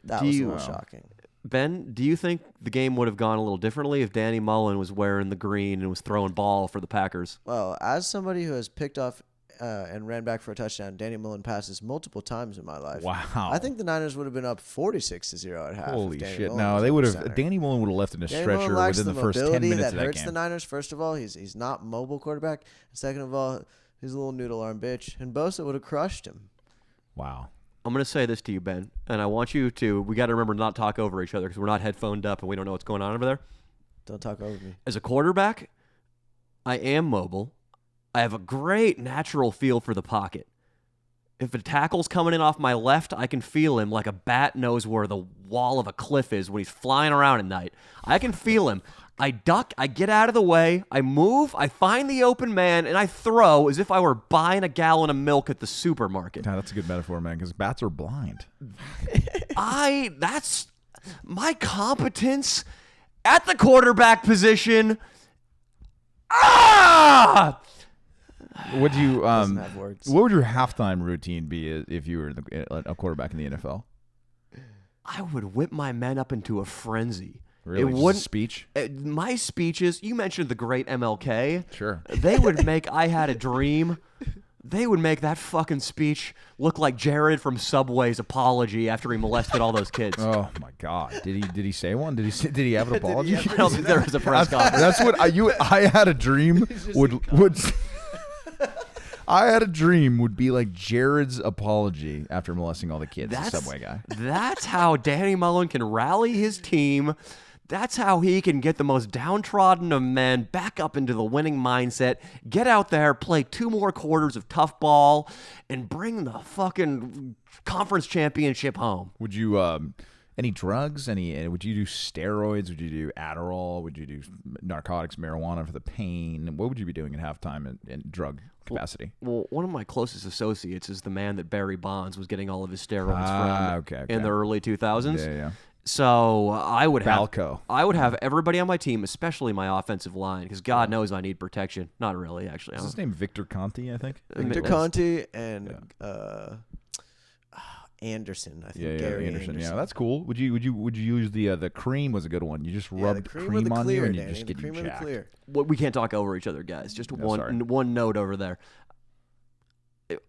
That was a little shocking. Ben, do you think the game would have gone a little differently if Danny Mullen was wearing the green and was throwing ball for the Packers? Well, as somebody who has picked off and ran back for a touchdown Danny Mullen passes multiple times in my life. Wow. I think the Niners would have been up 46-0 at half. Holy if Danny shit. Mullen No, was they under would have. center. Danny Mullen would have left in a Danny stretcher Mullen lacks within the first 10 mobility minutes that of that hurts game. the Niners. First of all, he's not mobile quarterback. Second of all, he's a little noodle arm bitch. And Bosa would have crushed him. Wow. I'm going to say this to you, Ben, and I want you to, we got to remember to not talk over each other because we're not headphoned up and we don't know what's going on over there. Don't talk over me. As a quarterback, I am mobile. I have a great natural feel for the pocket. If a tackle's coming in off my left, I can feel him like a bat knows where the wall of a cliff is when he's flying around at night. I can feel him. I duck, I get out of the way, I move, I find the open man, and I throw as if I were buying a gallon of milk at the supermarket. God, that's a good metaphor, man, because bats are blind. That's my competence at the quarterback position. Ah! Would you Doesn't have words. what would your halftime routine be if you were a quarterback in the NFL? I would whip my men up into a frenzy. Really? It Just a wouldn't. speech? My speeches. You mentioned the great MLK. Sure. They would make "I Had a Dream." They would make that fucking speech look like Jared from Subway's apology after he molested all those kids. Oh my God! Did he say one? Did he have an apology? I don't think there was a press conference. That's what I had a dream would. I had a dream would be like Jared's apology after molesting all the kids. The Subway guy. That's how Danny Mullen can rally his team. That's how he can get the most downtrodden of men back up into the winning mindset, get out there, play 2 more quarters of tough ball, and bring the fucking conference championship home. Would you, Any drugs? Would you do steroids? Would you do Adderall? Would you do narcotics, marijuana for the pain? What would you be doing at halftime in drug capacity? Well, one of my closest associates is the man that Barry Bonds was getting all of his steroids from in the early 2000s. Yeah. So I would have everybody on my team, especially my offensive line, because God knows I need protection. Not really, actually. Is his name Victor Conti, I think? Victor Conti and Anderson, I think. Yeah, Gary Anderson. Yeah, that's cool. Would you use the cream? Was a good one. You just rubbed cream on you and you just get you jacked. Well, we can't talk over each other, guys. Just one note over there.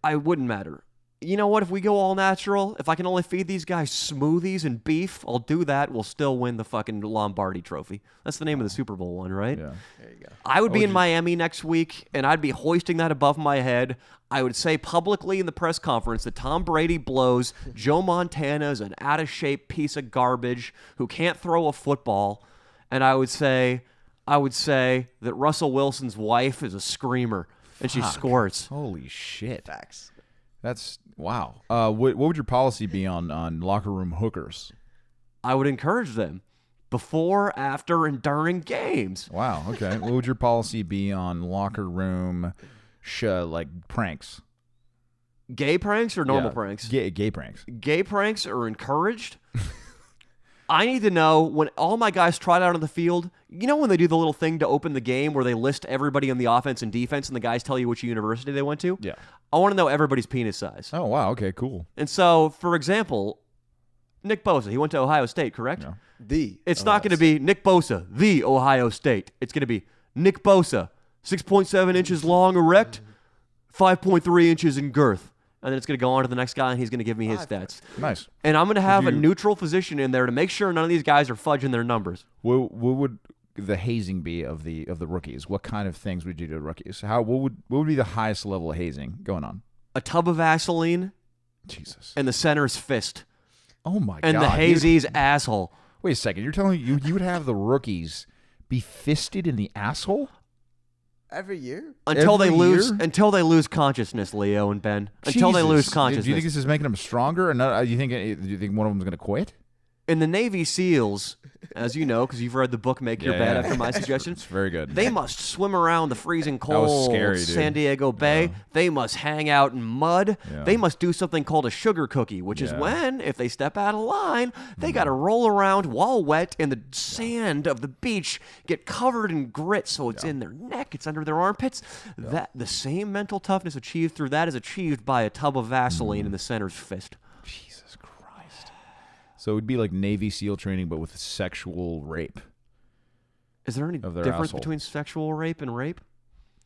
I wouldn't matter. You know what? If we go all natural, if I can only feed these guys smoothies and beef, I'll do that. We'll still win the fucking Lombardi Trophy. That's the name of the Super Bowl one, right? Yeah. There you go. I would be in Miami next week, and I'd be hoisting that above my head. I would say publicly in the press conference that Tom Brady blows. Joe Montana is an out-of-shape piece of garbage who can't throw a football. And I would say that Russell Wilson's wife is a screamer, and she squirts. Holy shit. Facts. That's wow. What would your policy be on locker room hookers? I would encourage them before, after, and during games. Wow. Okay. What would your policy be on locker room, pranks? Gay pranks or normal pranks? Gay pranks. Gay pranks are encouraged. I need to know when all my guys trot out on the field, you know when they do the little thing to open the game where they list everybody on the offense and defense and the guys tell you which university they went to? Yeah. I want to know everybody's penis size. Oh, wow. Okay, cool. And so, for example, Nick Bosa, he went to Ohio State, correct? Yeah. It's not going to be Nick Bosa, the Ohio State. It's going to be Nick Bosa, 6.7 inches long, erect, 5.3 inches in girth. And then it's going to go on to the next guy, and he's going to give me his stats. Nice. And I'm going to have a neutral physician in there to make sure none of these guys are fudging their numbers. What would the hazing be of the rookies? What kind of things would you do to rookies? What would be the highest level of hazing going on? A tub of Vaseline. Jesus. And the center's fist. Oh my god. And the hazy's asshole. Wait a second. You're telling me you would have the rookies be fisted in the asshole? Every year? Until they lose consciousness, Leo and Ben. Until they lose consciousness. Do you think this is making them stronger? And do you think one of them is going to quit? In the Navy SEALs, as you know, because you've read the book Make Your Bed after my suggestion. It's very good. They must swim around the freezing cold San Diego Bay. Yeah. They must hang out in mud. Yeah. They must do something called a sugar cookie, which is when, if they step out of line, they got to roll around while wet in the sand of the beach, get covered in grit so it's in their neck, it's under their armpits. That the same mental toughness achieved through that is achieved by a tub of Vaseline in the center's fist. Jesus Christ. So it would be like Navy SEAL training, but with sexual rape. Is there any difference between sexual rape and rape?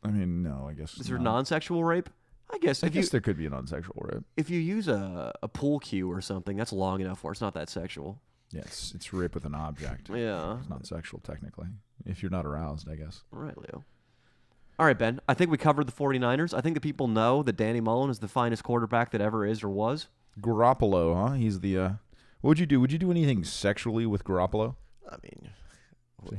I mean, no, I guess. Is there non-sexual rape? I guess there could be a non-sexual rape. If you use a pool cue or something, that's long enough for it's not that sexual. Yes, it's rape with an object. Yeah. It's not sexual, technically. If you're not aroused, I guess. All right, Leo. All right, Ben. I think we covered the 49ers. I think the people know that Danny Mullen is the finest quarterback that ever is or was. Garoppolo, huh? He's the... What would you do? Would you do anything sexually with Garoppolo? I mean,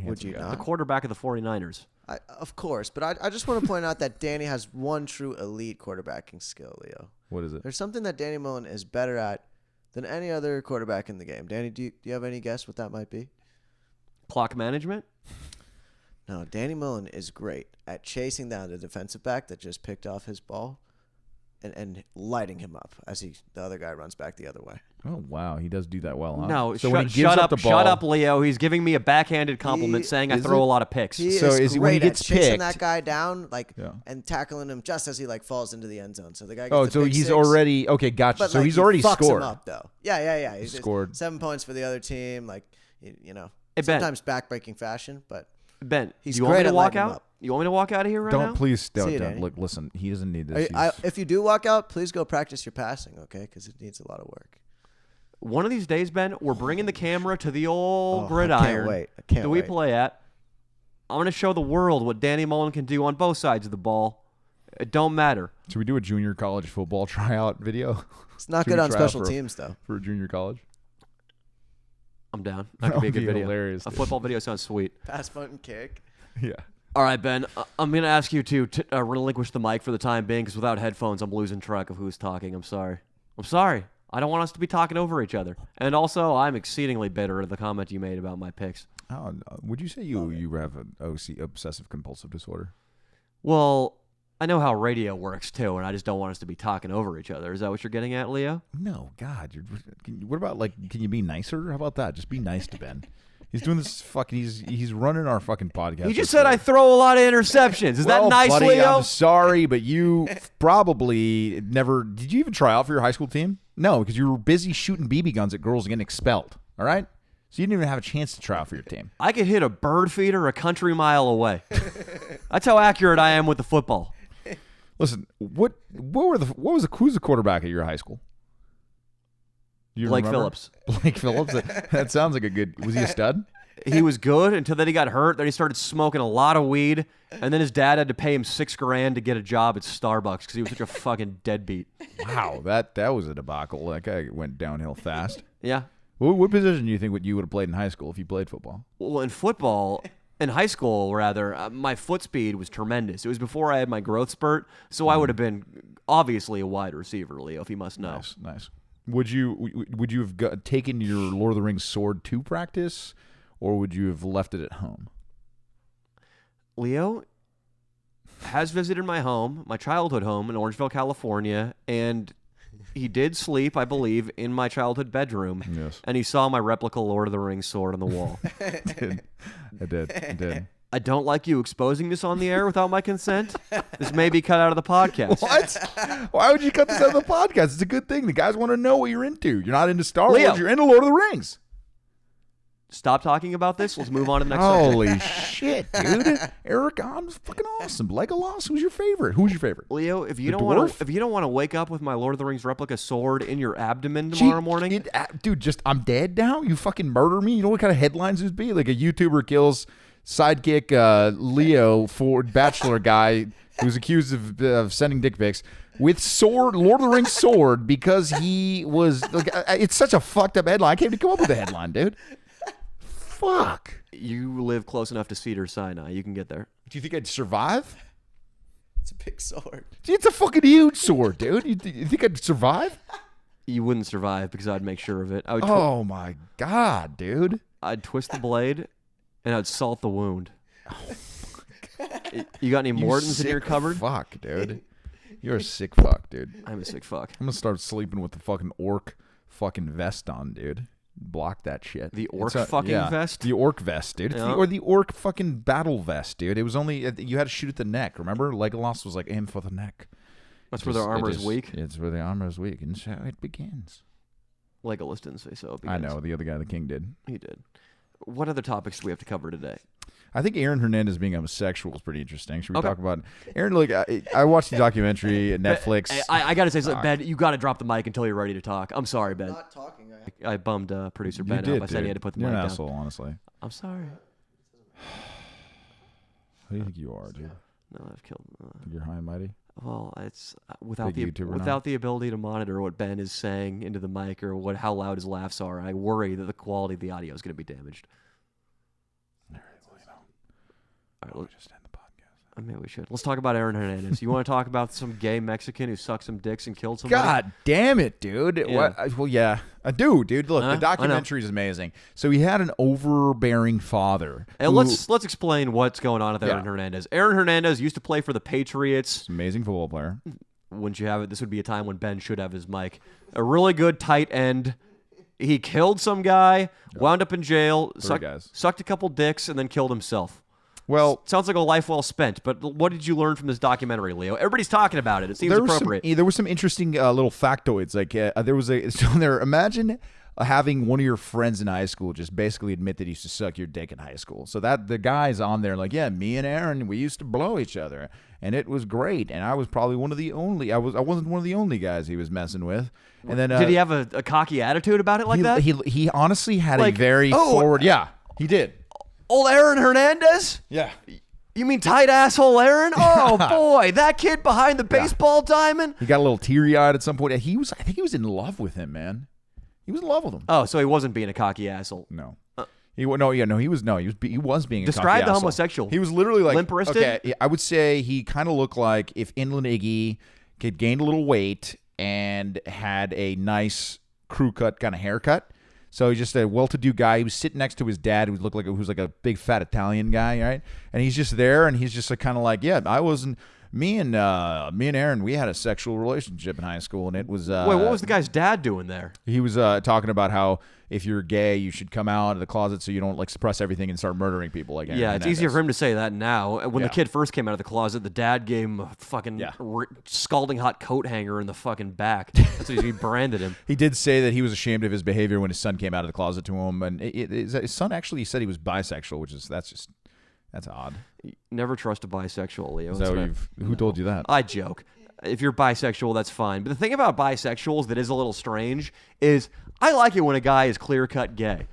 would you not? The quarterback of the 49ers. Of course, but I just want to point out that Danny has one true elite quarterbacking skill, Leo. What is it? There's something that Danny Mullen is better at than any other quarterback in the game. Danny, do you have any guess what that might be? Clock management? No, Danny Mullen is great at chasing down the defensive back that just picked off his ball and lighting him up as the other guy runs back the other way. Oh, wow. He does do that well, huh? No, so shut up, Leo. He's giving me a backhanded compliment saying I throw a lot of picks. He is great at chasing that guy down and tackling him just as he talks into the end zone. So the guy gets the big he's six, already... Okay, gotcha. But, so he's already fucks scored. Him up, though. Yeah. He's scored 7 points for the other team. Hey, sometimes backbreaking fashion, but... Ben, he's do you want great me to at walk lighting him out? up. You want me to walk out of here right now? Please don't. Danny. Look, listen, he doesn't need this. If you do walk out, please go practice your passing, okay? Because it needs a lot of work. One of these days, Ben, we're bringing the camera to the old gridiron. I can't wait. that we play at. I'm going to show the world what Danny Mullen can do on both sides of the ball. It don't matter. Should we do a junior college football tryout video? It's not good on special teams, though. For a junior college? I'm down. That could be a good video. Hilarious. A football video sounds sweet. Pass, punt, and kick. Yeah. All right, Ben. I'm going to ask you to relinquish the mic for the time being because without headphones, I'm losing track of who's talking. I'm sorry. I don't want us to be talking over each other. And also, I'm exceedingly bitter at the comment you made about my picks. Oh, no. Would you say you have an obsessive compulsive disorder? Well, I know how radio works too, and I just don't want us to be talking over each other. Is that what you're getting at, Leo? No, God. What about can you be nicer? How about that? Just be nice to Ben. He's doing this fucking. He's running our fucking podcast. He just said I throw a lot of interceptions. Is that nice, buddy, Leo? I'm sorry, but you probably never. Did you even try out for your high school team? No, because you were busy shooting BB guns at girls and getting expelled. All right, so you didn't even have a chance to try out for your team. I could hit a bird feeder a country mile away. That's how accurate I am with the football. Listen, who's the quarterback at your high school? Blake Phillips. Blake Phillips? That sounds like a good... Was he a stud? He was good until then he got hurt. Then he started smoking a lot of weed. And then his dad had to pay him $6,000 to get a job at Starbucks because he was such a fucking deadbeat. Wow, that was a debacle. That guy went downhill fast. Yeah. What position do you think you would have played in high school if you played football? Well, in high school, rather, my foot speed was tremendous. It was before I had my growth spurt, so I would have been obviously a wide receiver, Leo, if you must know. Nice. Would you have taken your Lord of the Rings sword to practice, or would you have left it at home? Leo has visited my home, my childhood home in Orangeville, California, and he did sleep, I believe, in my childhood bedroom. Yes. And he saw my replica Lord of the Rings sword on the wall. I did. I don't like you exposing this on the air without my consent. This may be cut out of the podcast. What? Why would you cut this out of the podcast? It's a good thing. The guys want to know what you're into. You're not into Star Leo. Wars. You're into Lord of the Rings. Stop talking about this. Let's move on to the next Holy subject. shit, dude! Aragon was fucking awesome. Legolas. Who's your favorite? Leo, if you The don't want dwarf? to, if you don't want to wake up with my Lord of the Rings replica sword in your abdomen tomorrow morning, Dude, I'm dead now. You fucking murder me. You know what kind of headlines would be? Like a YouTuber kills sidekick Leo Ford, bachelor guy who's accused of sending dick pics with sword, Lord of the Rings sword, because he was. Like, it's such a fucked up headline. I can't even come up with a headline, dude. Fuck. you live close enough to Cedar Sinai. You can get there. Do you think I'd survive? It's a big sword. It's a fucking huge sword, dude. You think I'd survive? You wouldn't survive because I'd make sure of it. I would. Oh my god, dude. I'd twist the blade, and I'd salt the wound. You got any Mortons in your cupboard? Fuck, dude. You're a sick fuck, dude. I'm a sick fuck. I'm gonna start sleeping with the fucking orc fucking vest on, dude. Block that shit. The orc fucking vest? The orc vest, dude. Yeah. Or the orc fucking battle vest, dude. It was only you had to shoot at the neck. Remember, Legolas was like aim for the neck. That's where their armor is weak. It's where the armor is weak, and so it begins. Legolas didn't say so. I know the other guy, the king, did. He did. What other topics do we have to cover today? I think Aaron Hernandez being homosexual is pretty interesting. Should we talk about Aaron? Look, I watched the documentary at Netflix. I got to say, Ben, you got to drop the mic until you're ready to talk. I'm sorry, Ben. I'm not talking. I bummed producer You Ben did, up. I said he had to put the You're mic an down. asshole, honestly. I'm sorry. Who do you think you are, dude? No, I've killed. You're high and mighty. Well, it's without Big the YouTuber without now? the ability to monitor what Ben is saying into the mic or how loud his laughs are. I worry that the quality of the audio is going to be damaged. All right, well, All right, we'll just end the podcast. maybe we should. Let's talk about Aaron Hernandez. You want to talk about some gay Mexican who sucked some dicks and killed somebody? God damn it, dude. Yeah. What? Well, yeah. I do, dude. Look, the documentary is amazing. So he had an overbearing father. And let's explain what's going on with Aaron Hernandez. Aaron Hernandez used to play for the Patriots. Amazing football player. Wouldn't you have it? This would be a time when Ben should have his mic. A really good tight end. He killed some guy, wound up in jail, sucked a couple dicks, and then killed himself. Well, sounds like a life well spent, but what did you learn from this documentary, Leo? Everybody's talking about it. It seems appropriate. There were some interesting little factoids. Like imagine having one of your friends in high school just basically admit that he used to suck your dick in high school. So that the guy's on there like, yeah, me and Aaron, we used to blow each other, and it was great. And I was probably one of the only. I wasn't one of the only guys he was messing with. And then did he have a cocky attitude about it like that? He honestly had a very forward. Yeah, he did. Old Aaron Hernandez? Yeah. You mean tight asshole Aaron? Oh boy, that kid behind the baseball diamond. He got a little teary eyed at some point. I think he was in love with him, man. He was in love with him. Oh, so he wasn't being a cocky asshole. No. He was being a Describe cocky the asshole. homosexual. He was literally like limp-wristed? Okay, I would say he kind of looked like if Inland Iggy had gained a little weight and had a nice crew cut kind of haircut. So he's just a well-to-do guy. He was sitting next to his dad, who looked like who's like a big fat Italian guy, right? And he's just there, and he's just kind of like, yeah, I wasn't. Me and Aaron, we had a sexual relationship in high school, and it was. Wait, what was the guy's dad doing there? He was talking about how if you're gay, you should come out of the closet so you don't like suppress everything and start murdering people. Like yeah, it's easier for him to say that now. When Yeah. the kid first came out of the closet, the dad gave him a fucking scalding hot coat hanger in the fucking back. That's what he branded him. He did say that he was ashamed of his behavior when his son came out of the closet to him, and his son actually said he was bisexual, which is that's odd. Never trust a bisexual, Leo. So who told you that? I joke. If you're bisexual, that's fine. But the thing about bisexuals that is a little strange is I like it when a guy is clear-cut gay.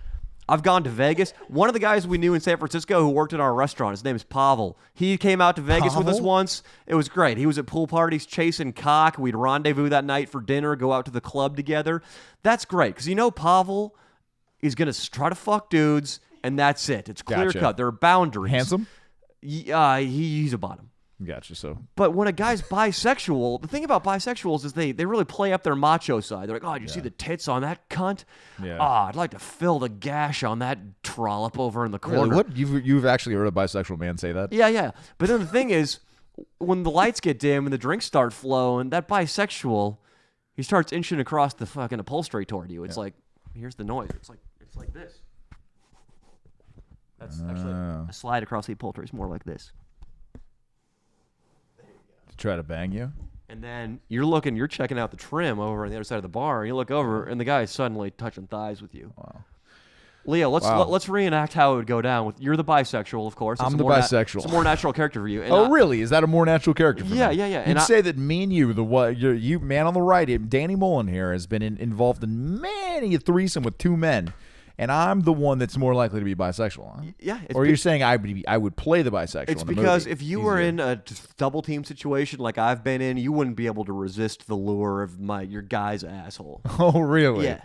I've gone to Vegas. One of the guys we knew in San Francisco who worked in our restaurant, his name is Pavel. He came out to Vegas with us once. It was great. He was at pool parties chasing cock. We'd rendezvous that night for dinner, go out to the club together. That's great because Pavel is going to try to fuck dudes, and that's it. It's clear-cut. Gotcha. There are boundaries. Handsome? He's a bottom. Gotcha. So, but when a guy's bisexual, the thing about bisexuals is they really play up their macho side. They're like, oh, did you see the tits on that cunt? Yeah. Oh, I'd like to fill the gash on that trollop over in the corner. really, what you've actually heard a bisexual man say that? Yeah. But then the thing is, when the lights get dim and the drinks start flowing, that bisexual, he starts inching across the fucking upholstery toward you. It's like, here's the noise. It's like this. That's actually a slide across the upholstery. It's more like this. To try to bang you? And then you're checking out the trim over on the other side of the bar, and you look over, and the guy is suddenly touching thighs with you. Wow. Leo, let's reenact how it would go down. You're the bisexual, of course. I'm the bisexual. It's a more natural character for you. And really? Is that a more natural character for me? Yeah. You'd say that me and you man on the right, Danny Mullen here, has been involved in many a threesome with two men. And I'm the one that's more likely to be bisexual. Huh? Yeah. Or you're saying I would play the bisexual It's in the because movie. if you were in a double team situation like I've been in, you wouldn't be able to resist the lure of your guy's asshole. Oh, really? Yeah.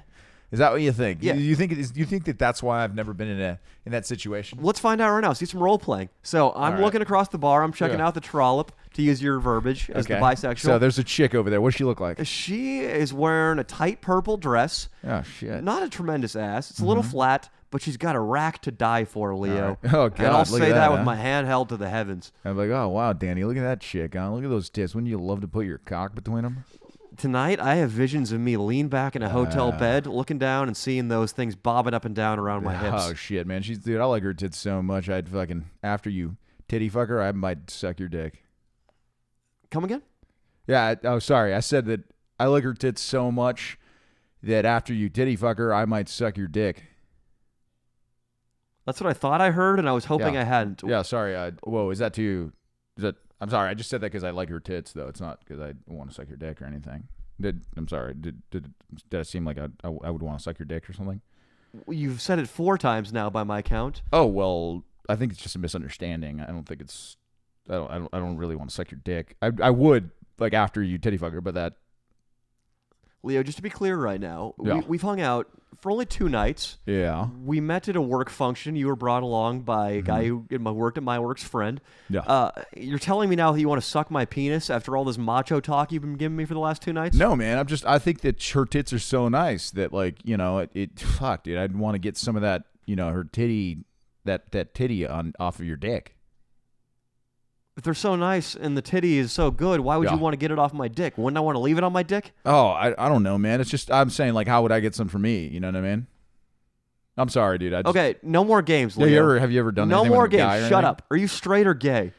Is that what you think? Yeah. You think that that's why I've never been in that situation? Let's find out right now. See some role playing. So I'm looking across the bar. I'm checking out the trollop, to use your verbiage, as the bisexual. So there's a chick over there. What's she look like? She is wearing a tight purple dress. Oh, shit. Not a tremendous ass. It's a little flat, but she's got a rack to die for, Leo. Right. Oh, God. And I'll look say at that huh? with my hand held to the heavens. I'm like, oh, wow, Danny, look at that chick. Huh? Look at those tits. Wouldn't you love to put your cock between them? Tonight, I have visions of me lean back in a hotel bed, looking down and seeing those things bobbing up and down around my hips. Oh, shit, man. Dude, I like her tits so much. I'd fucking, after you titty fuck her, I might suck your dick. Come again? Yeah, sorry. I said that I like her tits so much that after you titty fuck her, I might suck your dick. That's what I thought I heard, and I was hoping I hadn't. Yeah, sorry. Whoa, is that to you? I'm sorry. I just said that because I like her tits, though. It's not because I want to suck your dick or anything. I'm sorry. Did it seem like I would want to suck your dick or something? You've said it 4 times now by my count. Oh, well, I think it's just a misunderstanding. I don't think it's. I don't really want to suck your dick. I would like after you titty fuck her, but that. Leo, just to be clear right now, Yeah. we've hung out for only 2 nights. Yeah. We met at a work function. You were brought along by a guy who worked at my work's friend. Yeah. You're telling me now that you want to suck my penis after all this macho talk you've been giving me for the last 2 nights? No, man. I think that her tits are so nice that fuck, dude. I'd want to get some of that, her titty, that titty off of your dick. If they're so nice and the titty is so good, why would you want to get it off my dick? Wouldn't I want to leave it on my dick? Oh, I don't know, man. It's just I'm saying, like, how would I get some for me? You know what I mean? I'm sorry, dude. Okay, no more games, Leo. Have you ever done no anything more with a guy games? or Shut anything? up. Are you straight or gay?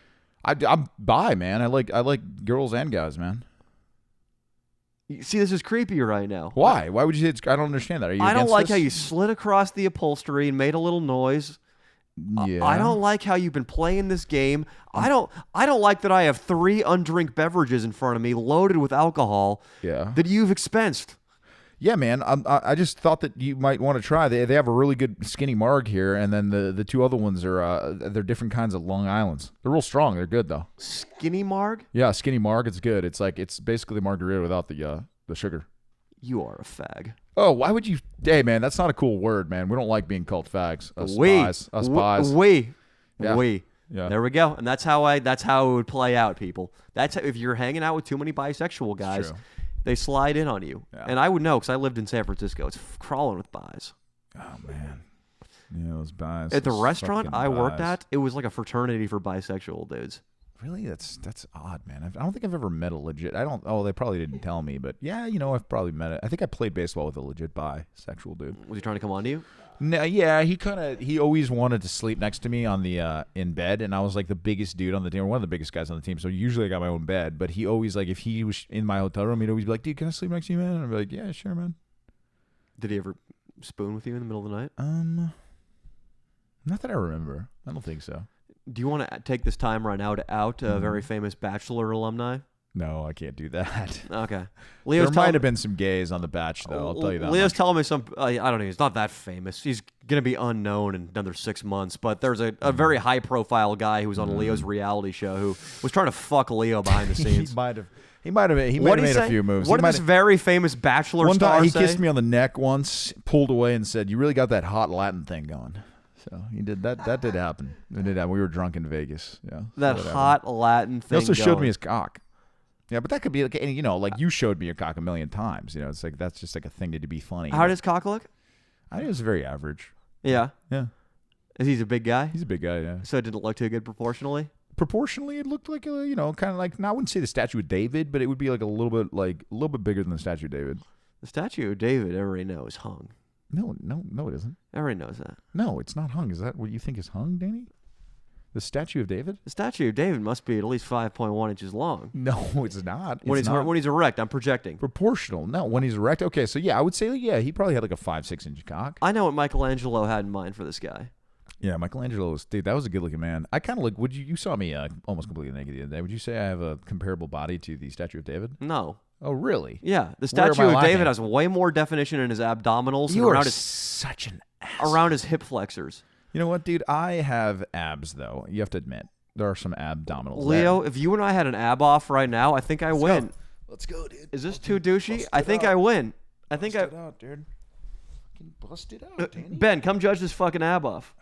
I'm bi, man. I like girls and guys, man. You see, this is creepy right now. Why? Why would you say it's? I don't understand that. Are you? I don't against like this? how you slid across the upholstery and made a little noise. Yeah. I don't like how you've been playing this game. I don't like that I have 3 undrink beverages in front of me loaded with alcohol that you've expensed. Yeah, man. I just thought that you might want to try. They have a really good skinny marg here, and then the 2 other ones are they're different kinds of Long Islands. They're real strong. They're good though. Skinny marg? Yeah, skinny marg. It's good. It's basically margarita without the sugar. You are a fag. Oh, why would you? Hey, man, that's not a cool word, man. We don't like being called fags. Us spies. Yeah. There we go. And that's how it would play out, people. That's how, if you're hanging out with too many bisexual guys, They slide in on you. Yeah. And I would know because I lived in San Francisco. It's crawling with buys. Oh, man. Yeah, those buys. At the those restaurant fucking I worked buys. at, it was like a fraternity for bisexual dudes. Really? That's odd, man. I don't think I've ever met a legit. I don't. Oh, they probably didn't tell me, but yeah, I've probably met it. I think I played baseball with a legit bisexual dude. Was he trying to come on to you? No, yeah, he always wanted to sleep next to me on the in bed, and I was like the biggest dude on the team, or one of the biggest guys on the team. So usually I got my own bed, but he always like if he was in my hotel room, he'd always be like, "Dude, can I sleep next to you, man?" And I'd be like, "Yeah, sure, man." Did he ever spoon with you in the middle of the night? Not that I remember. I don't think so. Do you want to take this time right now to out a very famous Bachelor alumni? No, I can't do that. Okay. There might have been some gays on the Batch, though. I'll tell you that. Leo's much. telling me some. I don't know. He's not that famous. He's gonna be unknown in another 6 months. But there's a very high profile guy who was on Leo's reality show who was trying to fuck Leo behind the scenes. He might have made a few moves. What did this very famous Bachelor one star time he say? kissed me on the neck once, pulled away, and said, "You really got that hot Latin thing going." So he did that. That did happen. It did happen. We were drunk in Vegas. Yeah, that hot Latin thing. He also showed going. me his cock. Yeah, but that could be like, like you showed me your cock a million times. It's like that's just like a thing to be funny. How does cock look? I think it was very average. Yeah. Yeah. Is he a big guy? He's a big guy. Yeah. So it didn't look too good proportionally. Proportionally, it looked like kind of like. Now I wouldn't say the statue of David, but it would be like a little bit bigger than the statue of David. The statue of David, everybody knows, hung. No, it isn't. Everybody knows that. No, it's not hung. Is that what you think is hung, Danny? The statue of David? The statue of David must be at least 5.1 inches long. No, it's not. When he's erect, I'm projecting. Proportional. No, when he's erect. Okay, so yeah, I would say he probably had like a 5-6 inch cock. I know what Michelangelo had in mind for this guy. Yeah, Michelangelo that was a good looking man. I kind of like. You saw me almost completely naked the other day. Would you say I have a comparable body to the statue of David? No. Oh, really? Yeah, the statue of David has way more definition in his abdominals You and are such an ass. around his hip flexors. You know what, dude? I have abs, though. You have to admit. There are some abdominals. Leo, if you and I had an ab off right now, I think I win. Let's go, dude. Is this too douchey? I think I win. Bust it out, dude. Bust it out, Danny. Ben, come judge this fucking ab off.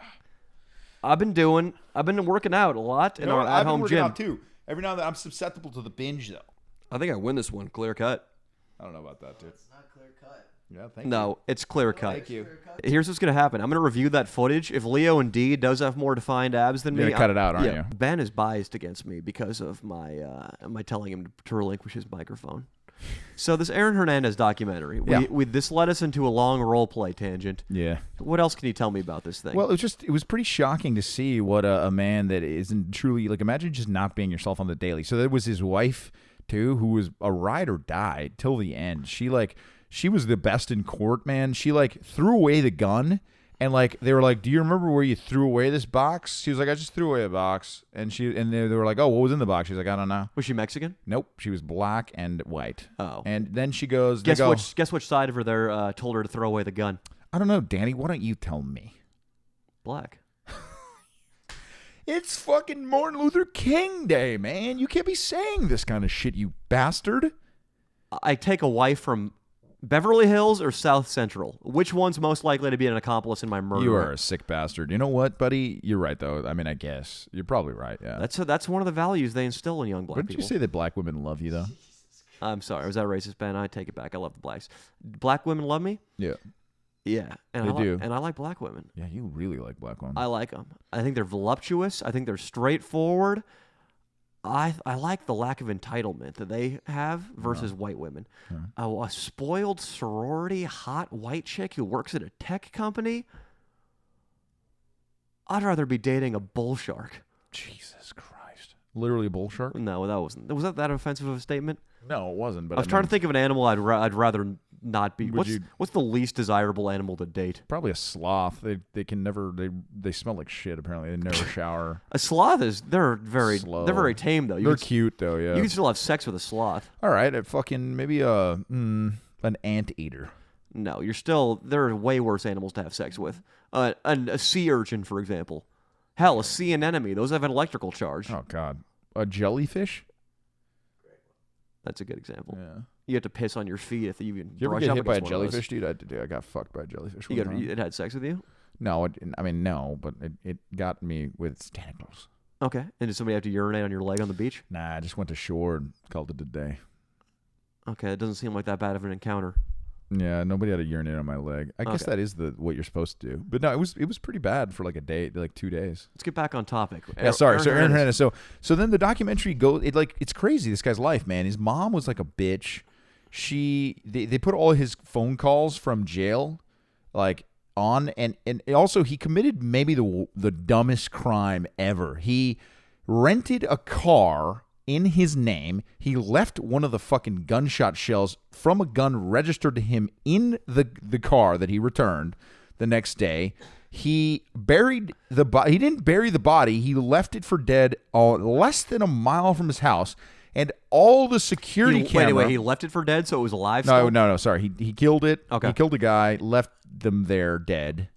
I've been working out a lot in our at-home gym. Out too. Every now and then I'm susceptible to the binge, though. I think I win this one, clear cut. I don't know about that, dude. It's not clear cut. Yeah, thank you. No, it's clear cut. Thank you. Here's what's going to happen. I'm going to review that footage. If Leo indeed does have more defined abs than You're me, gonna cut it out, aren't you? Ben is biased against me because of my telling him to relinquish his microphone. So this Aaron Hernandez documentary, this led us into a long role play tangent. Yeah. What else can you tell me about this thing? Well, it was pretty shocking to see what a man that isn't truly like. Imagine just not being yourself on the daily. So there was his wife too, who was a ride or die till the end. She was the best in court, man. She threw away the gun. And they were like, "Do you remember where you threw away this box?" She was like, "I just threw away a box." And they were like, "Oh, what was in the box?" She's like, "I don't know." Was she Mexican? Nope, she was black and white. Oh. And then she goes, Guess which side of her there told her to throw away the gun? I don't know, Danny. Why don't you tell me? Black. It's fucking Martin Luther King Day, man. You can't be saying this kind of shit, you bastard. I take a wife from Beverly Hills or South Central? Which one's most likely to be an accomplice in my murder? You are a sick bastard. You know what, buddy? You're right, though. I mean, I guess. You're probably right, yeah. That's one of the values they instill in young black people. Wouldn't you say that black women love you, though? I'm sorry. Was that racist, Ben? I take it back. I love the blacks. Black women love me? Yeah. Yeah. And They do. And I like black women. Yeah, you really like black women. I like them. I think they're voluptuous. I think they're straightforward. I like the lack of entitlement that they have versus white women. A spoiled sorority, hot white chick who works at a tech company. I'd rather be dating a bull shark. Jesus Christ. Literally a bull shark? No, that wasn't. Was that offensive of a statement? No, it wasn't. But I was trying to think of an animal I'd rather not be. What's the least desirable animal to date? Probably a sloth. They can never. They smell like shit. Apparently, they never shower. A sloth they're very Slow. They're very tame though. They're cute though. Yeah. You can still have sex with a sloth. All right, maybe an anteater. No, there are way worse animals to have sex with. A sea urchin, for example. Hell, a sea anemone. Those have an electrical charge. Oh God, a jellyfish. That's a good example. Yeah. You have to piss on your feet if you even You ever brush get up hit by a against one of those. jellyfish, dude? I got fucked by a jellyfish. One time. It had sex with you? No, no, but it got me with its tentacles. Okay. And did somebody have to urinate on your leg on the beach? Nah, I just went to shore and called it a day. Okay, it doesn't seem like that bad of an encounter. Yeah, nobody had to urinate on my leg. I guess that is what you're supposed to do. But no, it was pretty bad for like a day, like 2 days. Let's get back on topic. Yeah, sorry. So Aaron Hernandez. So then the documentary goes. It's crazy. This guy's life, man. His mom was like a bitch. They put all his phone calls from jail, like on, and also he committed maybe the dumbest crime ever. He rented a car in his name. He left one of the fucking gunshot shells from a gun registered to him in the car that he returned the next day. He buried the body. He didn't bury the body. He left it for dead less than a mile from his house. And all the security camera... Wait, he left it for dead, so it was alive still? No, sorry. He killed it. Okay. He killed a guy, left them there dead,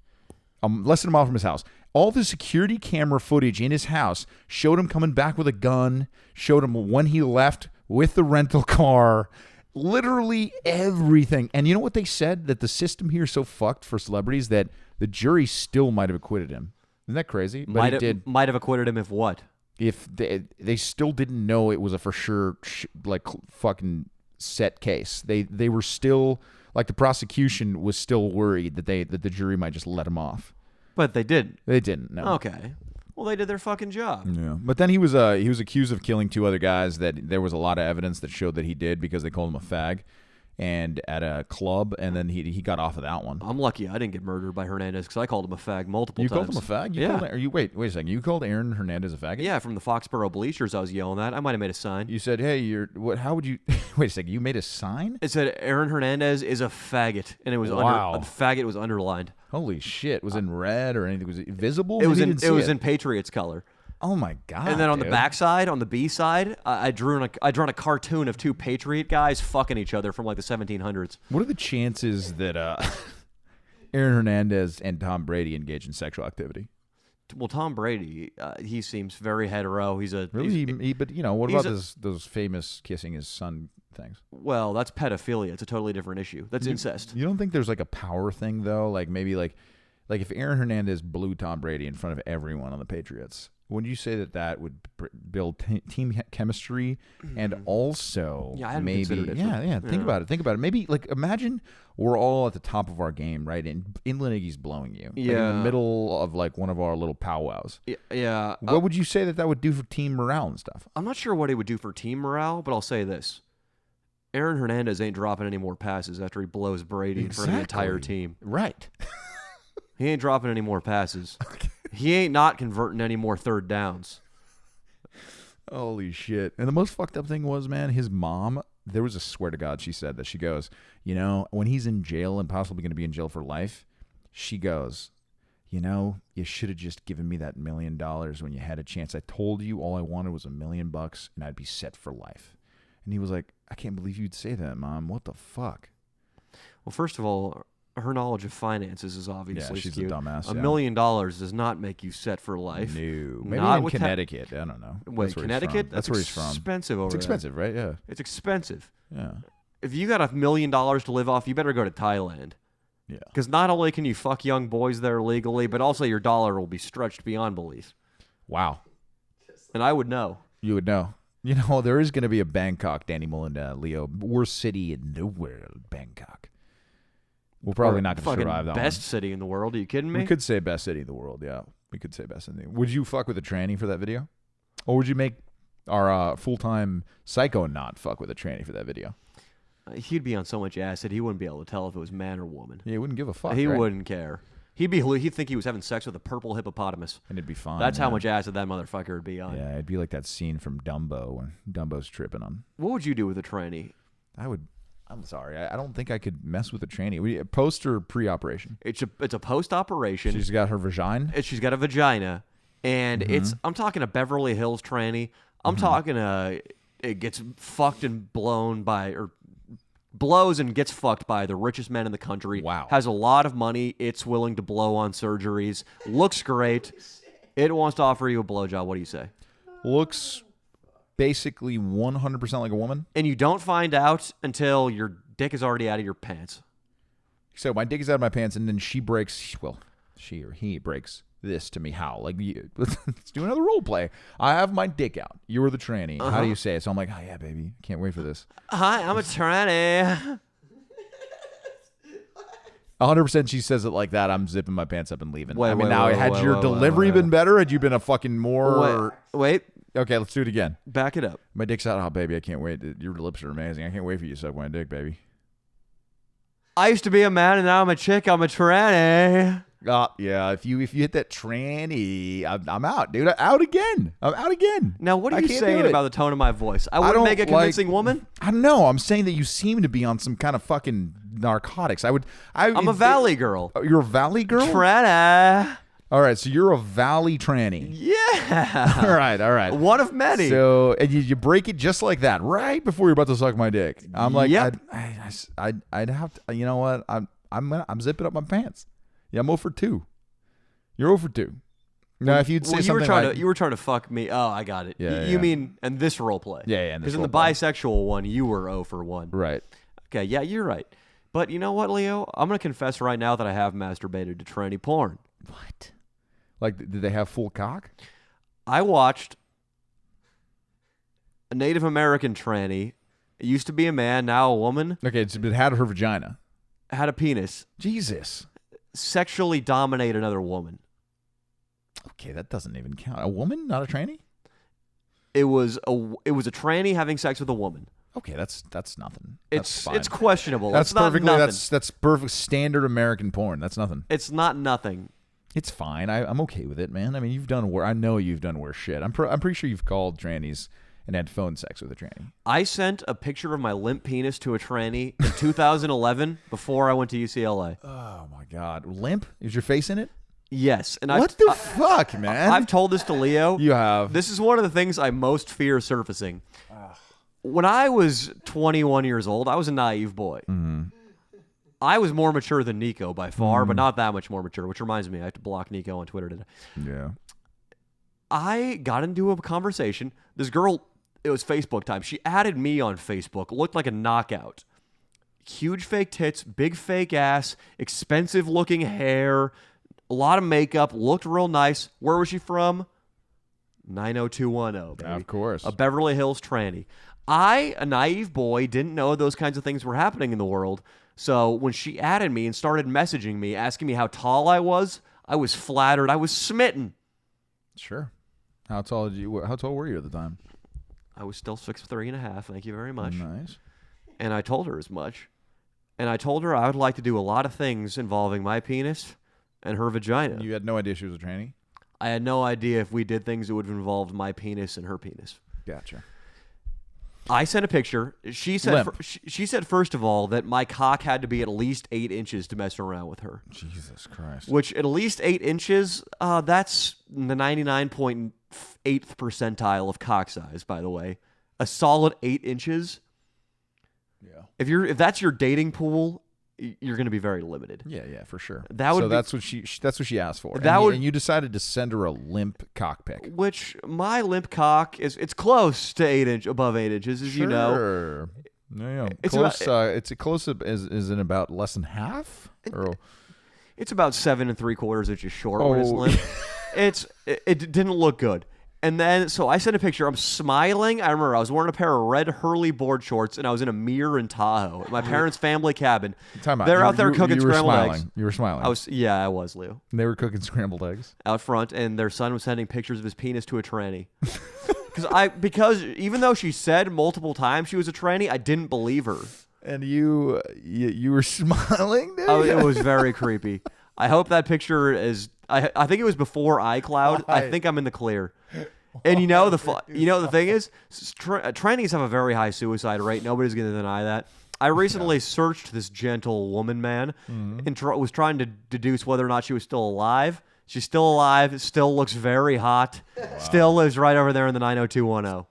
less than a mile from his house. All the security camera footage in his house showed him coming back with a gun, showed him when he left with the rental car, literally everything. And you know what they said? That the system here is so fucked for celebrities that the jury still might have acquitted him. Isn't that crazy? But might have acquitted him if what? If they still didn't know it was a for sure like fucking set case. They were still, like, the prosecution was still worried that the jury might just let him off. But they didn't. They didn't. No. Okay. Well, they did their fucking job. Yeah. But then he was accused of killing 2 other guys that there was a lot of evidence that showed that he did because they called him a fag. And at a club, and then he got off of that one. I'm lucky I didn't get murdered by Hernandez because I called him a fag multiple times. You called him a fag? Yeah. Wait a second. You called Aaron Hernandez a faggot? Yeah, from the Foxborough bleachers I was yelling at. I might have made a sign. You said, hey, how would you... Wait a second. You made a sign? It said, Aaron Hernandez is a faggot. And it was faggot was underlined. Holy shit. Was it in red or anything? Was it visible? It was in Patriots color. Oh my god! And then on the backside, on the B side, I drawn a cartoon of 2 Patriot guys fucking each other from like the 1700s. What are the chances that Aaron Hernandez and Tom Brady engage in sexual activity? Well, Tom Brady, he seems very hetero. He's a really, but you know, what about those famous kissing his son things? Well, that's pedophilia. It's a totally different issue. That's incest. You don't think there's like a power thing though? Like maybe like if Aaron Hernandez blew Tom Brady in front of everyone on the Patriots. Would you say that would build team chemistry and also maybe think about it. Maybe like imagine we're all at the top of our game, right? And Inland Iggy's blowing you. Yeah. Like in the middle of like one of our little powwows. Yeah. What would you say that would do for team morale and stuff? I'm not sure what it would do for team morale, but I'll say this. Aaron Hernandez ain't dropping any more passes after he blows Brady in front of the entire team. Right. He ain't dropping any more passes. Okay. He ain't not converting any more third downs. Holy shit. And the most fucked up thing was, man, his mom, there was a swear to God, she said that. She goes, you know, when he's in jail and possibly going to be in jail for life, she goes, you know, you should have just given me that $1 million when you had a chance. I told you all I wanted was $1 million and I'd be set for life. And he was like, I can't believe you'd say that, Mom. What the fuck? Well, first of all, her knowledge of finances is obviously she's skewed. a dumbass. $1 million does not make you set for life. No, maybe not in Connecticut. I don't know. Wait, Connecticut? That's where he's from. Expensive over there. It's expensive, right? Yeah. It's expensive. Yeah. If you got $1 million to live off, you better go to Thailand. Yeah. Because not only can you fuck young boys there legally, but also your dollar will be stretched beyond belief. Wow. And I would know. You would know. You know, there is going to be a Bangkok, Danny Mullen, Leo, worst city in the world, Bangkok. We're probably not going to survive that one. Best city in the world. Are you kidding me? We could say best city in the world, yeah. We could say best city. Would you fuck with a tranny for that video? Or would you make our full-time psycho not fuck with a tranny for that video? He'd be on so much acid, he wouldn't be able to tell if it was man or woman. Yeah, he wouldn't give a fuck, He right? wouldn't care. He'd think he was having sex with a purple hippopotamus. And it'd be fine. That's how much acid that motherfucker would be on. Yeah, it'd be like that scene from Dumbo when Dumbo's tripping on. What would you do with a tranny? I'm sorry. I don't think I could mess with a tranny. Post or pre-operation? It's a post-operation. She's got her vagina? She's got a vagina. And I'm talking a Beverly Hills tranny. I'm talking it gets fucked and blown by, or blows and gets fucked by the richest man in the country. Wow. Has a lot of money. It's willing to blow on surgeries. Looks great. It wants to offer you a blowjob. What do you say? Looks basically 100% like a woman. And you don't find out until your dick is already out of your pants. So my dick is out of my pants, and then she breaks, well, she or he breaks this to me. How? Like, let's do another role play. I have my dick out. You were the tranny. How do you say it? So I'm like, oh yeah, baby. Can't wait for this. Hi, I'm a tranny. 100% she says it like that. I'm zipping my pants up and leaving. Had your delivery been better? Had you been a fucking more... Wait. Okay, let's do it again. Back it up. My dick's out. Oh, baby, I can't wait. Your lips are amazing. I can't wait for you to suck my dick, baby. I used to be a man and now I'm a chick. I'm a tranny. Yeah. If you hit that tranny, I'm out, dude. I'm out again. Now, what are you saying about the tone of my voice? I wouldn't make a convincing woman? I don't know. I'm saying that you seem to be on some kind of fucking narcotics. I'm a valley girl. You're a valley girl? Tranny. All right, so you're a valley tranny. Yeah. All right. One of many. So and you break it just like that, right before you're about to suck my dick. I'm like, yep. I'd have to. You know what? I'm zipping up my pants. Yeah, I'm 0 for 2. You're 0 for 2. Now, if you'd say something you were trying to fuck me. Oh, I got it. Yeah, you mean in this role play? Yeah. Because in the bisexual one, you were 0 for 1. Right. Okay. Yeah, you're right. But you know what, Leo? I'm gonna confess right now that I have masturbated to tranny porn. What? Like, did they have full cock? I watched a Native American tranny. It used to be a man, now a woman. Okay, it had her vagina. Had a penis. Jesus. Sexually dominate another woman. Okay, that doesn't even count. A woman, not a tranny? It was a tranny having sex with a woman. Okay, that's nothing. It's fine. It's questionable. That's not perfectly nothing. that's perfect standard American porn. That's nothing. It's not nothing. It's fine. I'm okay with it, man. I mean, I know you've done worse shit. I'm pretty sure you've called trannies and had phone sex with a tranny. I sent a picture of my limp penis to a tranny in 2011 before I went to UCLA. Oh my God, limp? Is your face in it? Yes, and what the fuck, man? I've told this to Leo. You have. This is one of the things I most fear surfacing. When I was 21 years old, I was a naive boy. Mm-hmm. I was more mature than Nico by far, but not that much more mature, which reminds me, I have to block Nico on Twitter today. Yeah. I got into a conversation. This girl, it was Facebook time. She added me on Facebook, looked like a knockout. Huge fake tits, big fake ass, expensive looking hair, a lot of makeup, looked real nice. Where was she from? 90210, baby. Of course. A Beverly Hills tranny. I, a naive boy, didn't know those kinds of things were happening in the world. So when she added me and started messaging me, asking me how tall I was flattered. I was smitten. Sure. How tall were you at the time? I was still 6'3.5". Thank you very much. Nice. And I told her as much. And I told her I would like to do a lot of things involving my penis and her vagina. You had no idea she was a tranny? I had no idea if we did things that would have involved my penis and her penis. Gotcha. I sent a picture. She said, she said first of all, that my cock had to be at least 8 inches to mess around with her. Jesus Christ. Which, at least 8 inches, that's the 99.8th percentile of cock size, by the way. A solid 8 inches. Yeah. If that's your dating pool, you're going to be very limited. Yeah, for sure. That's what she asked for. And you decided to send her a limp cock pic. Which my limp cock it's close to above 8 inches, as you know. Yeah. It's close is in about less than half. It's about 7 3/4 inches short when it's limp. It didn't look good. And then, so I sent a picture. I'm smiling. I remember I was wearing a pair of red Hurley board shorts, and I was in a mirror in Tahoe, at my parents' family cabin. Time out. They're out there cooking scrambled eggs. You were smiling. I was, Leo. They were cooking scrambled eggs out front, and their son was sending pictures of his penis to a tranny. Because even though she said multiple times she was a tranny, I didn't believe her. And you were smiling, dude? Oh, it was very creepy. I hope that picture is. I think it was before iCloud. I think I'm in the clear. And the thing is, trannies have a very high suicide rate. Nobody's going to deny that. I recently searched this gentle woman man and was trying to deduce whether or not she was still alive. She's still alive. Still looks very hot. Wow. Still lives right over there in the 90210.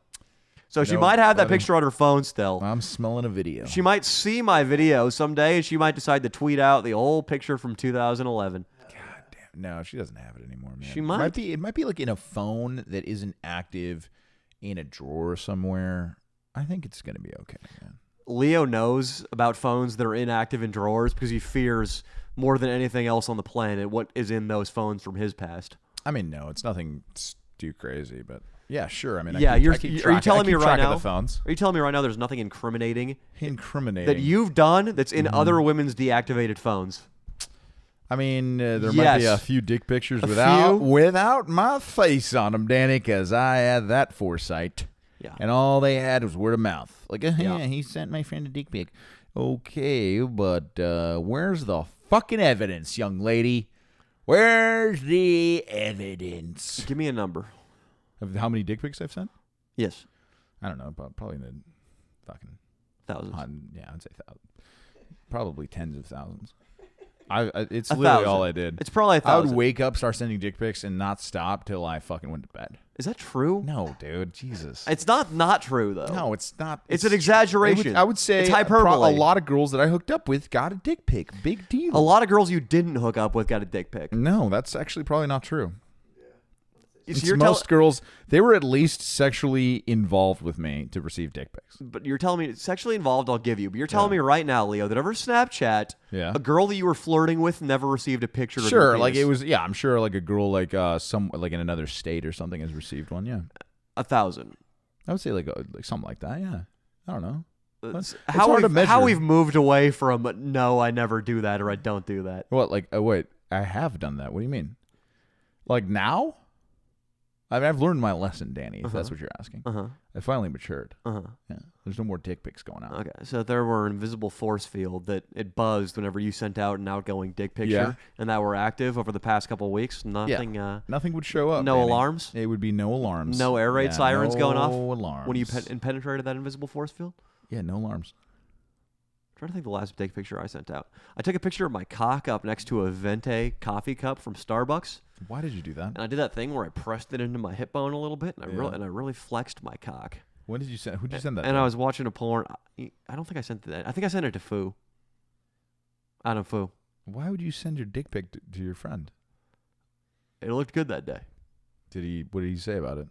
So she might have that picture on her phone still. I'm smelling a video. She might see my video someday, and she might decide to tweet out the old picture from 2011. No, she doesn't have it anymore, man. She might. It might be like in a phone that isn't active in a drawer somewhere. I think it's going to be okay, man. Leo knows about phones that are inactive in drawers because he fears more than anything else on the planet what is in those phones from his past. I mean, no, it's nothing too crazy, but yeah, sure. I mean, yeah, are you telling me right now? Are you telling me right now there's nothing incriminating that you you've done that's in other women's deactivated phones? I mean, there might be a few dick pictures without my face on them, Danny, because I had that foresight. Yeah. And all they had was word of mouth. Like, yeah, he sent my friend a dick pic. Okay, but where's the fucking evidence, young lady? Where's the evidence? Give me a number. Of how many dick pics I've sent? Yes. I don't know, but probably in the fucking thousands. Yeah, I'd say thousands. Probably tens of thousands. It's literally all I did. It's probably 1,000. I would wake up, start sending dick pics, and not stop till I fucking went to bed. Is that true? No, dude. Jesus. It's not true, though. No, it's not. It's an exaggeration. I would say it's hyperbole. A lot of girls that I hooked up with got a dick pic. Big deal. A lot of girls you didn't hook up with got a dick pic. No, that's actually probably not true. So most girls, they were at least sexually involved with me to receive dick pics. But you're telling me sexually involved, I'll give you. But you're telling me right now, Leo, that over Snapchat, a girl that you were flirting with never received a picture of your Sure, penis. like it was, yeah, I'm sure like a girl like like in another state or something has received one, yeah. 1,000. I would say like something like that, yeah. I don't know. It's how we've moved away from no, I never do that or I don't do that. What, like, wait, I have done that. What do you mean? Like now? I mean, I've learned my lesson, Danny, if that's what you're asking. I finally matured. Yeah, there's no more dick pics going on. Okay, so if there were an invisible force field that it buzzed whenever you sent out an outgoing dick picture and that were active over the past couple of weeks, nothing nothing would show up. No Danny. alarms? It would be no alarms. No air raid sirens going off? No alarms. When you penetrated that invisible force field? Yeah, no alarms. I'm trying to think the last dick picture I sent out. I took a picture of my cock up next to a Venti coffee cup from Starbucks. Why did you do that? And I did that thing where I pressed it into my hip bone a little bit, and I really flexed my cock. When did you send? Who did you send that? And to? I was watching a porn. I don't think I sent that. I think I sent it to Fu. Adam Fu. Why would you send your dick pic to your friend? It looked good that day. What did he say about it?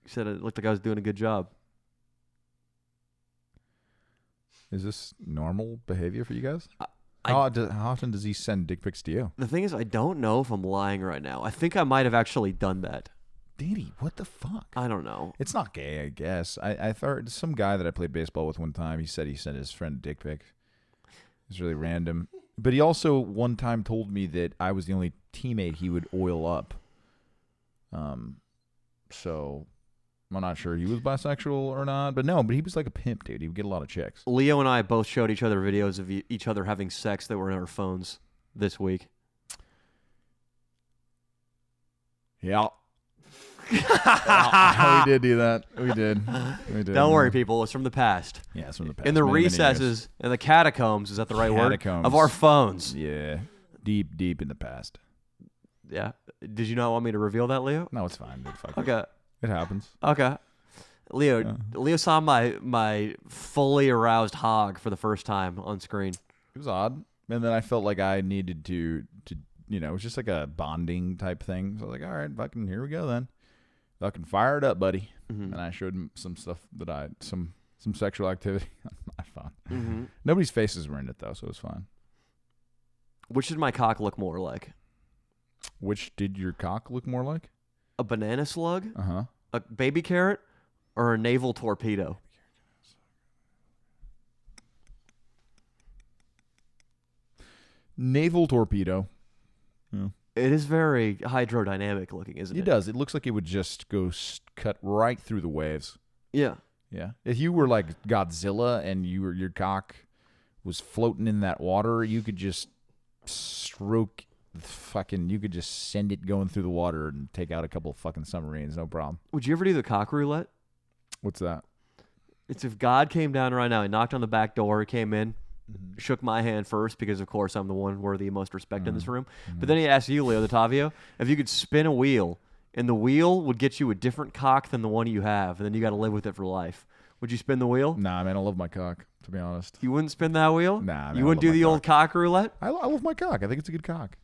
He said it looked like I was doing a good job. Is this normal behavior for you guys? How often does he send dick pics to you? The thing is, I don't know if I'm lying right now. I think I might have actually done that. Danny, what the fuck? I don't know. It's not gay, I guess. I thought some guy that I played baseball with one time, he said he sent his friend a dick pic. It's really random. But he also one time told me that I was the only teammate he would oil up. So I'm not sure he was bisexual or not, but he was like a pimp, dude. He would get a lot of chicks. Leo and I both showed each other videos of each other having sex that were in our phones this week. Yeah. We did do that. We did. Don't worry, people. It's from the past. Yeah, it's from the past. In the recesses, in the catacombs, is that the right word? Of our phones. Yeah. Deep, deep in the past. Yeah. Did you not want me to reveal that, Leo? No, it's fine. Okay. It happens. Okay. Leo saw my fully aroused hog for the first time on screen. It was odd. And then I felt like I needed to it was just like a bonding type thing. So I was like, all right, fucking here we go then. Fucking fire it up, buddy. Mm-hmm. And I showed him some stuff that some sexual activity on my phone. Mm-hmm. Nobody's faces were in it though, so it was fine. Which did my cock look more like? Which did your cock look more like? A banana slug? Uh-huh. A baby carrot? Or a naval torpedo? Naval torpedo. Yeah. It is very hydrodynamic looking, isn't it? It does. It looks like it would just go cut right through the waves. Yeah. Yeah. If you were like Godzilla and your cock was floating in that water, you could just you could just send it going through the water and take out a couple of fucking submarines, no problem. Would you ever do the cock roulette? What's that? It's if God came down right now, he knocked on the back door, he came in, shook my hand first because, of course, I'm the one worthy of most respect in this room. But then he asked you, Leo the Tavio, if you could spin a wheel, and the wheel would get you a different cock than the one you have, and then you got to live with it for life. Would you spin the wheel? Nah, man, I love my cock, to be honest. You wouldn't spin that wheel? Nah, man, you wouldn't do the old cock roulette? I love my cock. I think it's a good cock.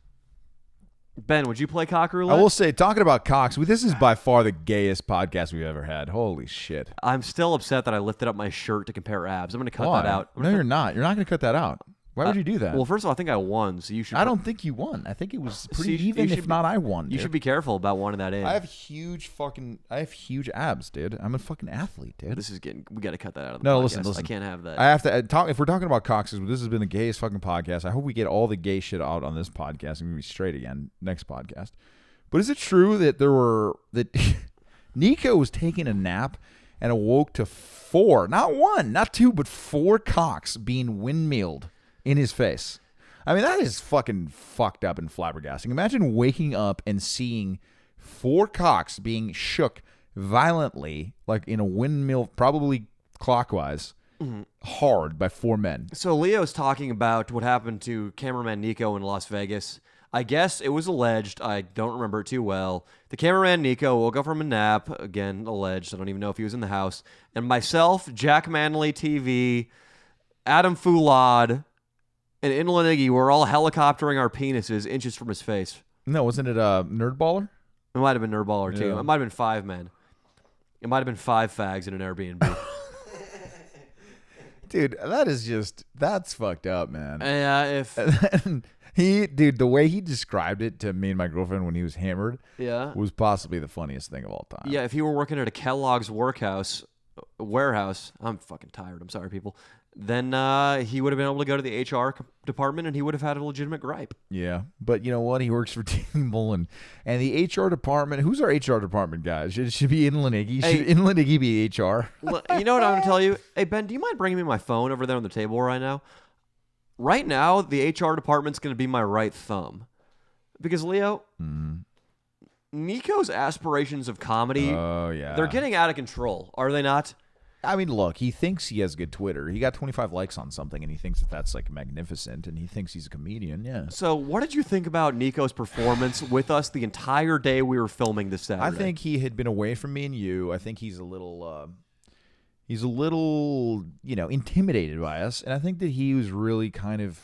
Ben, would you play cock roulette? I will say, talking about cocks, this is by far the gayest podcast we've ever had. Holy shit. I'm still upset that I lifted up my shirt to compare abs. I'm going to cut Why? that out. No, you're not. You're not going to cut that out. Why would you do that? Well, first of all, I think I won, so you should. I don't think you won. I think it was pretty you even, should if not I won. You dude. should be careful about wanting that in. I have huge abs, dude. I'm a fucking athlete, dude. We got to cut that out of the No, podcast. listen. I can't have that. I have to talk. If we're talking about cocks, this has been the gayest fucking podcast. I hope we get all the gay shit out on this podcast and we be straight again next podcast. But is it true that Nico was taking a nap and awoke to 4, not 1, not 2, but 4 cocks being windmilled in his face? I mean, that is fucking fucked up and flabbergasting. Imagine waking up and seeing 4 cocks being shook violently, like in a windmill, probably clockwise, hard by 4 men. So Leo's talking about what happened to cameraman Nico in Las Vegas. I guess it was alleged. I don't remember it too well. The cameraman Nico woke up from a nap. Again, alleged. I don't even know if he was in the house. And myself, Jack Manley TV, Adam Foulad, and Inland Iggy were all helicoptering our penises inches from his face. No, wasn't it Nerdballer? It might have been Nerdballer, too. Yeah. It might have been 5 men. It might have been 5 fags in an Airbnb. Dude, that's fucked up, man. If The way he described it to me and my girlfriend when he was hammered was possibly the funniest thing of all time. if he were working at a Kellogg's warehouse, I'm fucking tired. I'm sorry, people. Then he would have been able to go to the HR department and he would have had a legitimate gripe. Yeah, but you know what? He works for Team Mullen. And the HR department, who's our HR department guy? It should be Inland Iggy. Hey. Should Inland Iggy be HR? You know what I'm going to tell you? Hey, Ben, do you mind bringing me my phone over there on the table right now? Right now, the HR department's going to be my right thumb. Because, Leo, Nico's aspirations of comedy, they're getting out of control, are they not? I mean, look, he thinks he has good Twitter. He got 25 likes on something, and he thinks that that's like magnificent, and he thinks he's a comedian. Yeah. So, what did you think about Nico's performance with us the entire day we were filming this Saturday? I think he had been away from me and you. I think he's a little, intimidated by us, and I think that he was really kind of,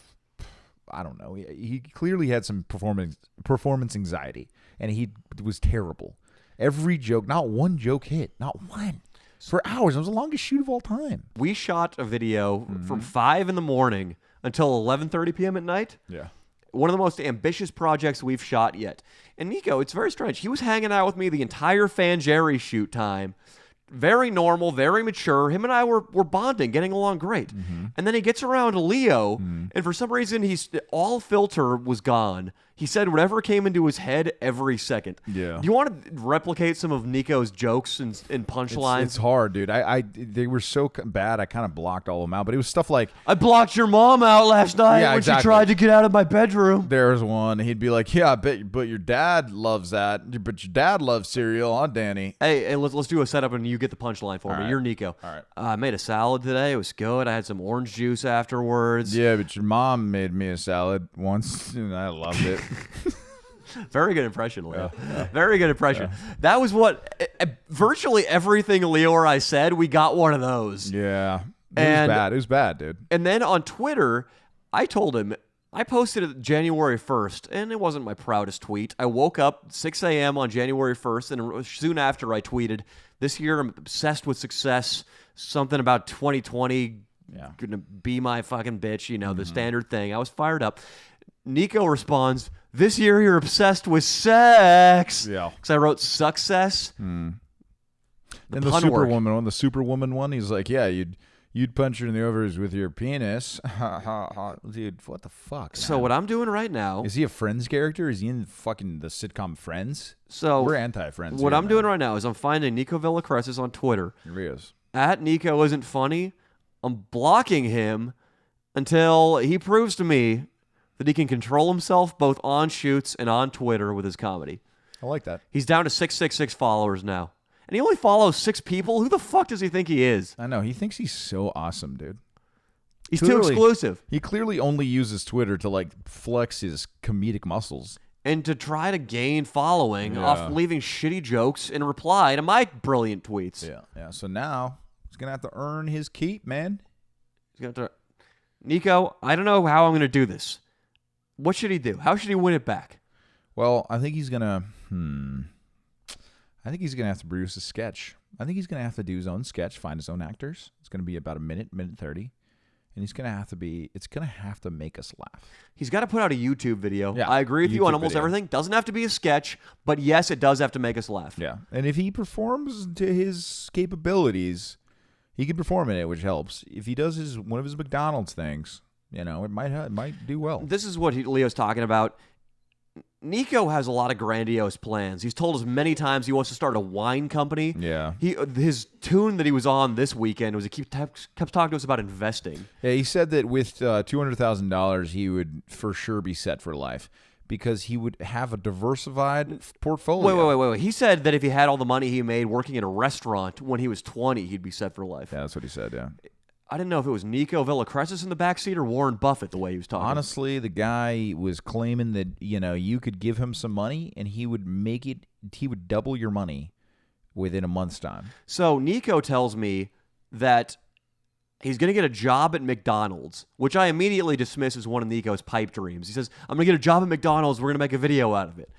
I don't know. He clearly had some performance anxiety, and he was terrible. Every joke, not one joke hit, not one. For hours. It was the longest shoot of all time. We shot a video from 5 in the morning until 11:30 p.m. at night. Yeah. One of the most ambitious projects we've shot yet. And Nico, it's very strange. He was hanging out with me the entire Fan Jerry shoot time. Very normal, very mature. Him and I were bonding, getting along great. And then he gets around to Leo, and for some reason, all filter was gone. He said whatever came into his head every second. Yeah. Do you want to replicate some of Nico's jokes and punchlines? It's hard, dude. They were so bad, I kind of blocked all of them out. But it was stuff like, I blocked your mom out last night when she tried to get out of my bedroom. There's one. He'd be like, yeah, but your dad loves that. But your dad loves cereal, huh, Danny? Hey, let's do a setup and you get the punchline for me. right. You're Nico. All right. I made a salad today. It was good. I had some orange juice afterwards. Yeah, but your mom made me a salad once, and I loved it. Very good impression, Leo. Very good impression. That was what virtually everything Leo or I said. We got one of those. Yeah. It was bad, dude. And then on Twitter, I told him, I posted it January 1st, and it wasn't my proudest tweet. I woke up 6 a.m. on January 1st, and soon after I tweeted, this year I'm obsessed with success, something about 2020, gonna be my fucking bitch, the standard thing. I was fired up. Nico responds, this year you're obsessed with sex. Yeah. Because I wrote success. And the Superwoman one, he's like, yeah, you'd punch her in the ovaries with your penis. Dude, what the fuck? So what I'm doing right now... Is he a Friends character? Is he in fucking the sitcom Friends? So we're anti-Friends. What I'm doing right now is I'm finding Nico Villacresis on Twitter. Here he is. At Nico Isn't Funny. I'm blocking him until he proves to me that he can control himself both on shoots and on Twitter with his comedy. I like that. He's down to 666 followers now. And he only follows 6 people? Who the fuck does he think he is? I know. He thinks he's so awesome, dude. He's too exclusive. He clearly only uses Twitter to, flex his comedic muscles. And to try to gain following off leaving shitty jokes in reply to my brilliant tweets. Yeah. So now he's going to have to earn his keep, man. He's going to have to... Nico, I don't know how I'm going to do this. What should he do? How should he win it back? Well, I think he's gonna. I think he's gonna have to produce a sketch. I think he's gonna have to do his own sketch, find his own actors. It's gonna be about a minute 30, and he's gonna have to be. It's gonna have to make us laugh. He's got to put out a YouTube video. Yeah, I agree with you on YouTube almost video. everything. Doesn't have to be a sketch, but yes, it does have to make us laugh. Yeah, and if he performs to his capabilities, he can perform in it, which helps. If he does one of his McDonald's things, it might do well. This is what Leo's talking about. Nico has a lot of grandiose plans. He's told us many times he wants to start a wine company. Yeah. His tune that he was on this weekend was he kept talking to us about investing. Yeah, he said that with $200,000, he would for sure be set for life because he would have a diversified portfolio. Wait. He said that if he had all the money he made working in a restaurant when he was 20, he'd be set for life. Yeah, that's what he said, yeah. I didn't know if it was Nico Villacresis in the backseat or Warren Buffett the way he was talking. Honestly, the guy was claiming that, you could give him some money and he would double your money within a month's time. So Nico tells me that he's going to get a job at McDonald's, which I immediately dismiss as one of Nico's pipe dreams. He says, I'm going to get a job at McDonald's. We're going to make a video out of it.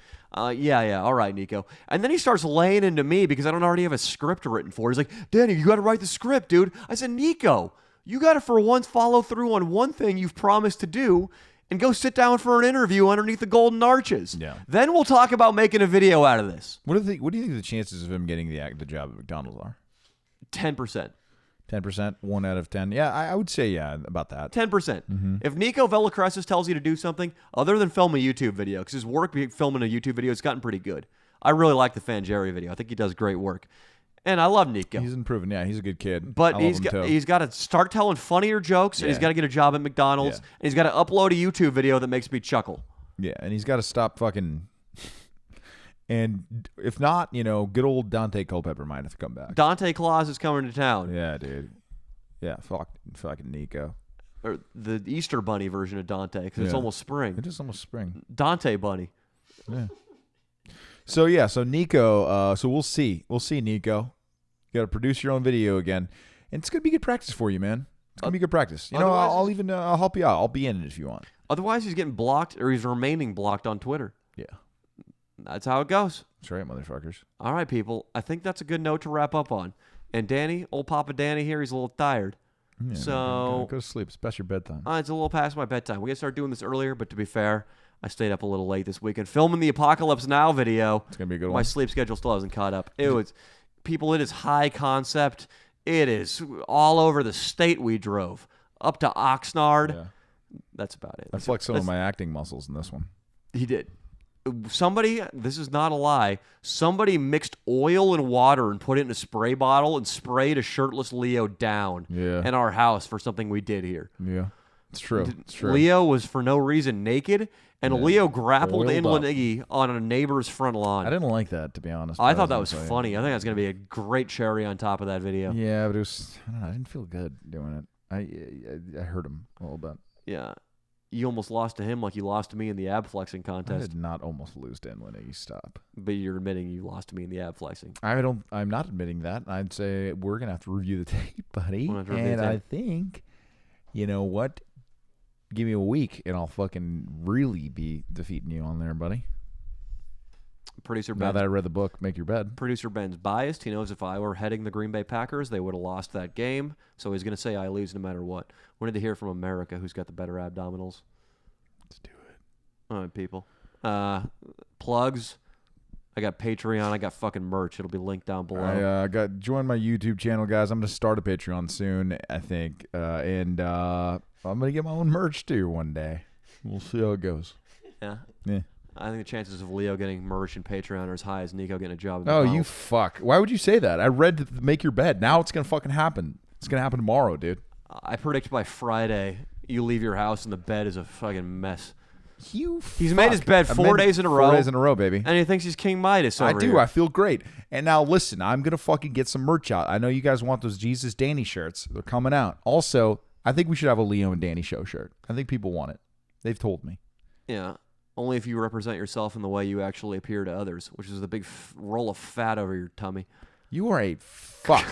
Yeah. All right, Nico. And then he starts laying into me because I don't already have a script written for it. He's like, Danny, you got to write the script, dude. I said, Nico, you got to for once follow through on one thing you've promised to do and go sit down for an interview underneath the golden arches. Yeah. Then we'll talk about making a video out of this. What do you think the chances of him getting the job at McDonald's are? 10%. 10%? 1 out of 10? Yeah, I would say, yeah, about that. 10%. Mm-hmm. If Nico Villacresis tells you to do something, other than film a YouTube video, because his work filming a YouTube video has gotten pretty good. I really like the Fanjerry video. I think he does great work. And I love Nico. He's improving. Yeah, he's a good kid. But he's got to start telling funnier jokes, and he's got to get a job at McDonald's, and he's got to upload a YouTube video that makes me chuckle. Yeah, and he's got to stop fucking... And if not, good old Dante Culpepper might have to come back. Dante Claus is coming to town. Yeah, dude. Yeah, fucking Nico. Or the Easter Bunny version of Dante, because it's almost spring. It is almost spring. Dante Bunny. Yeah. So Nico, so we'll see. We'll see, Nico. You got to produce your own video again. And it's going to be good practice for you, man. It's going to be good practice. I'll help you out. I'll be in it if you want. Otherwise, he's getting blocked, or he's remaining blocked on Twitter. Yeah. That's how it goes. That's right, motherfuckers. All right, people. I think that's a good note to wrap up on. And Danny, old Papa Danny here, he's a little tired. Yeah, so go to sleep. It's past your bedtime. It's a little past my bedtime. We got to start doing this earlier, but to be fair, I stayed up a little late this weekend filming the Apocalypse Now video. It's going to be a good one. My sleep schedule still hasn't caught up. It is high concept. It is all over the state we drove. Up to Oxnard. Yeah. That's about it. I flexed some of my acting muscles in this one. He did. Somebody, this is not a lie, somebody mixed oil and water and put it in a spray bottle and sprayed a shirtless Leo down in our house for something we did here. Yeah, it's true. It's true. Leo was for no reason naked, and Leo grappled inland on a neighbor's front lawn. I didn't like that, to be honest. I thought that was funny. I think that's going to be a great cherry on top of that video. Yeah, but it was, I don't know, I didn't feel good doing it. I hurt him a little bit. Yeah. You almost lost to him like you lost to me in the ab flexing contest. I did not almost lose to Inland. You stop. But you're admitting you lost to me in the ab flexing. I'm not admitting that. I'd say we're gonna have to review the tape, buddy. And I think, you know what? Give me a week, and I'll fucking really be defeating you on there, buddy. Producer Ben. Now that I read the book, make your bed. Producer Ben's biased. He knows if I were heading the Green Bay Packers, they would have lost that game. So he's going to say I lose no matter what. We need to hear from America, who's got the better abdominals. Let's do it. All right, people. Plugs. I got Patreon. I got fucking merch. It'll be linked down below. I got join my YouTube channel, guys. I'm going to start a Patreon soon, I think. And I'm going to get my own merch, too, one day. We'll see how it goes. Yeah. Yeah. I think the chances of Leo getting merch and Patreon are as high as Nico getting a job. Oh, you fuck. Why would you say that? I read Make Your Bed. Now it's going to fucking happen. It's going to happen tomorrow, dude. I predict by Friday you leave your house and the bed is a fucking mess. He's made his bed 4 days in a row. 4 days in a row, baby. And he thinks he's King Midas over I do. here. I feel great. And now, listen, I'm going to fucking get some merch out. I know you guys want those Jesus Danny shirts. They're coming out. Also, I think we should have a Leo and Danny show shirt. I think people want it. They've told me. Yeah. Only if you represent yourself in the way you actually appear to others, which is the big roll of fat over your tummy. You are a fuck.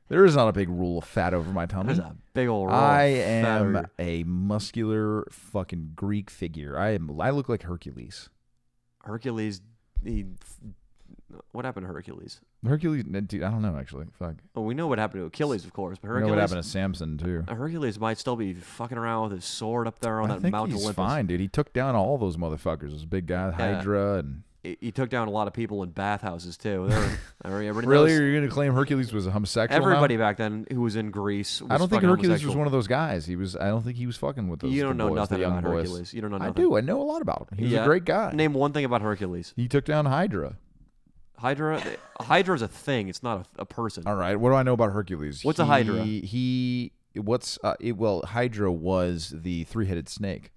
There is not a big roll of fat over my tummy. There's a big old roll I of fat am a muscular fucking Greek figure. I look like Hercules. Hercules, what happened to Hercules? Hercules, dude, I don't know actually. Fuck. Well, we know what happened to Achilles, of course, but You Hercules. know what happened to Samson too. Hercules might still be fucking around with his sword up there on I that think Mount he's Olympus. fine, dude. He took down all those motherfuckers. Those big guys, Hydra, and He took down a lot of people in bathhouses too. Everybody really, knows- are you going to claim Hercules was a homosexual? Everybody now? back then who was in Greece. Was I don't think fucking Hercules homosexual. was one of those guys. He was. I don't think he was fucking with those. You don't know boys, nothing the young about boys. Hercules. You don't know nothing. I do. I know a lot about him. He was Yeah. a great guy. Name one thing about Hercules. He took down Hydra. Hydra's a thing. It's not a person. All right. What do I know about Hercules? What's a Hydra? Well, Hydra was the three-headed snake.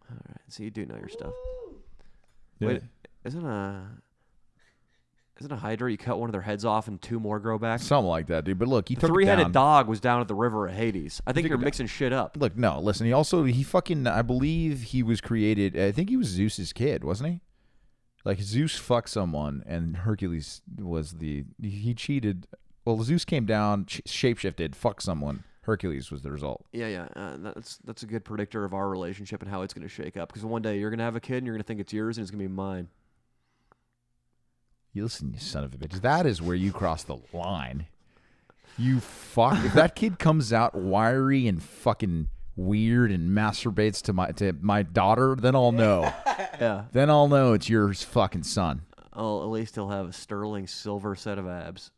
All right. So you do know your stuff. Yeah. Wait, isn't a Hydra? You cut one of their heads off and two more grow back. Something like that, dude. But look, he The took it three-headed down. dog was down at the river of Hades. I think took you're it down. mixing shit up. Look, no, listen. He fucking. I believe he was created. I think he was Zeus's kid, wasn't he? Like Zeus fucked someone, and Hercules was he cheated. Well, Zeus came down, shapeshifted, fucked someone. Hercules was the result. Yeah. That's a good predictor of our relationship and how it's going to shake up. Because one day you're going to have a kid and you're going to think it's yours and it's going to be mine. You listen, you son of a bitch. That is where you cross the line. You fuck. If that kid comes out wiry and fucking weird and masturbates to my daughter, then I'll know. Yeah. Then I'll know it's your fucking son. Oh, at least he'll have a sterling silver set of abs.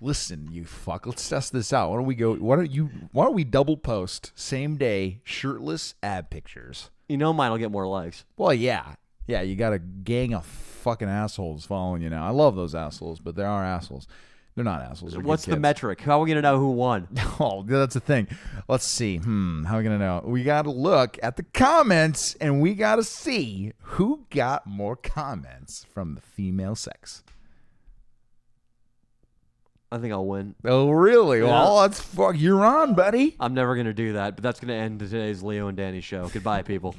Listen, you fuck. Let's test this out. Why don't we double post same day shirtless ab pictures? You know mine will get more likes. Well, yeah. Yeah, you got a gang of fucking assholes following you now. I love those assholes, but they are assholes. They're not assholes. They're good What's the kids. metric? How are we going to know who won? Oh, that's the thing. Let's see. How are we going to know? We got to look at the comments, and we got to see who got more comments from the female sex. I think I'll win. Oh, really? Yeah. Well, let's fuck. You're on, buddy. I'm never going to do that, but that's going to end today's Leo and Danny show. Goodbye, people.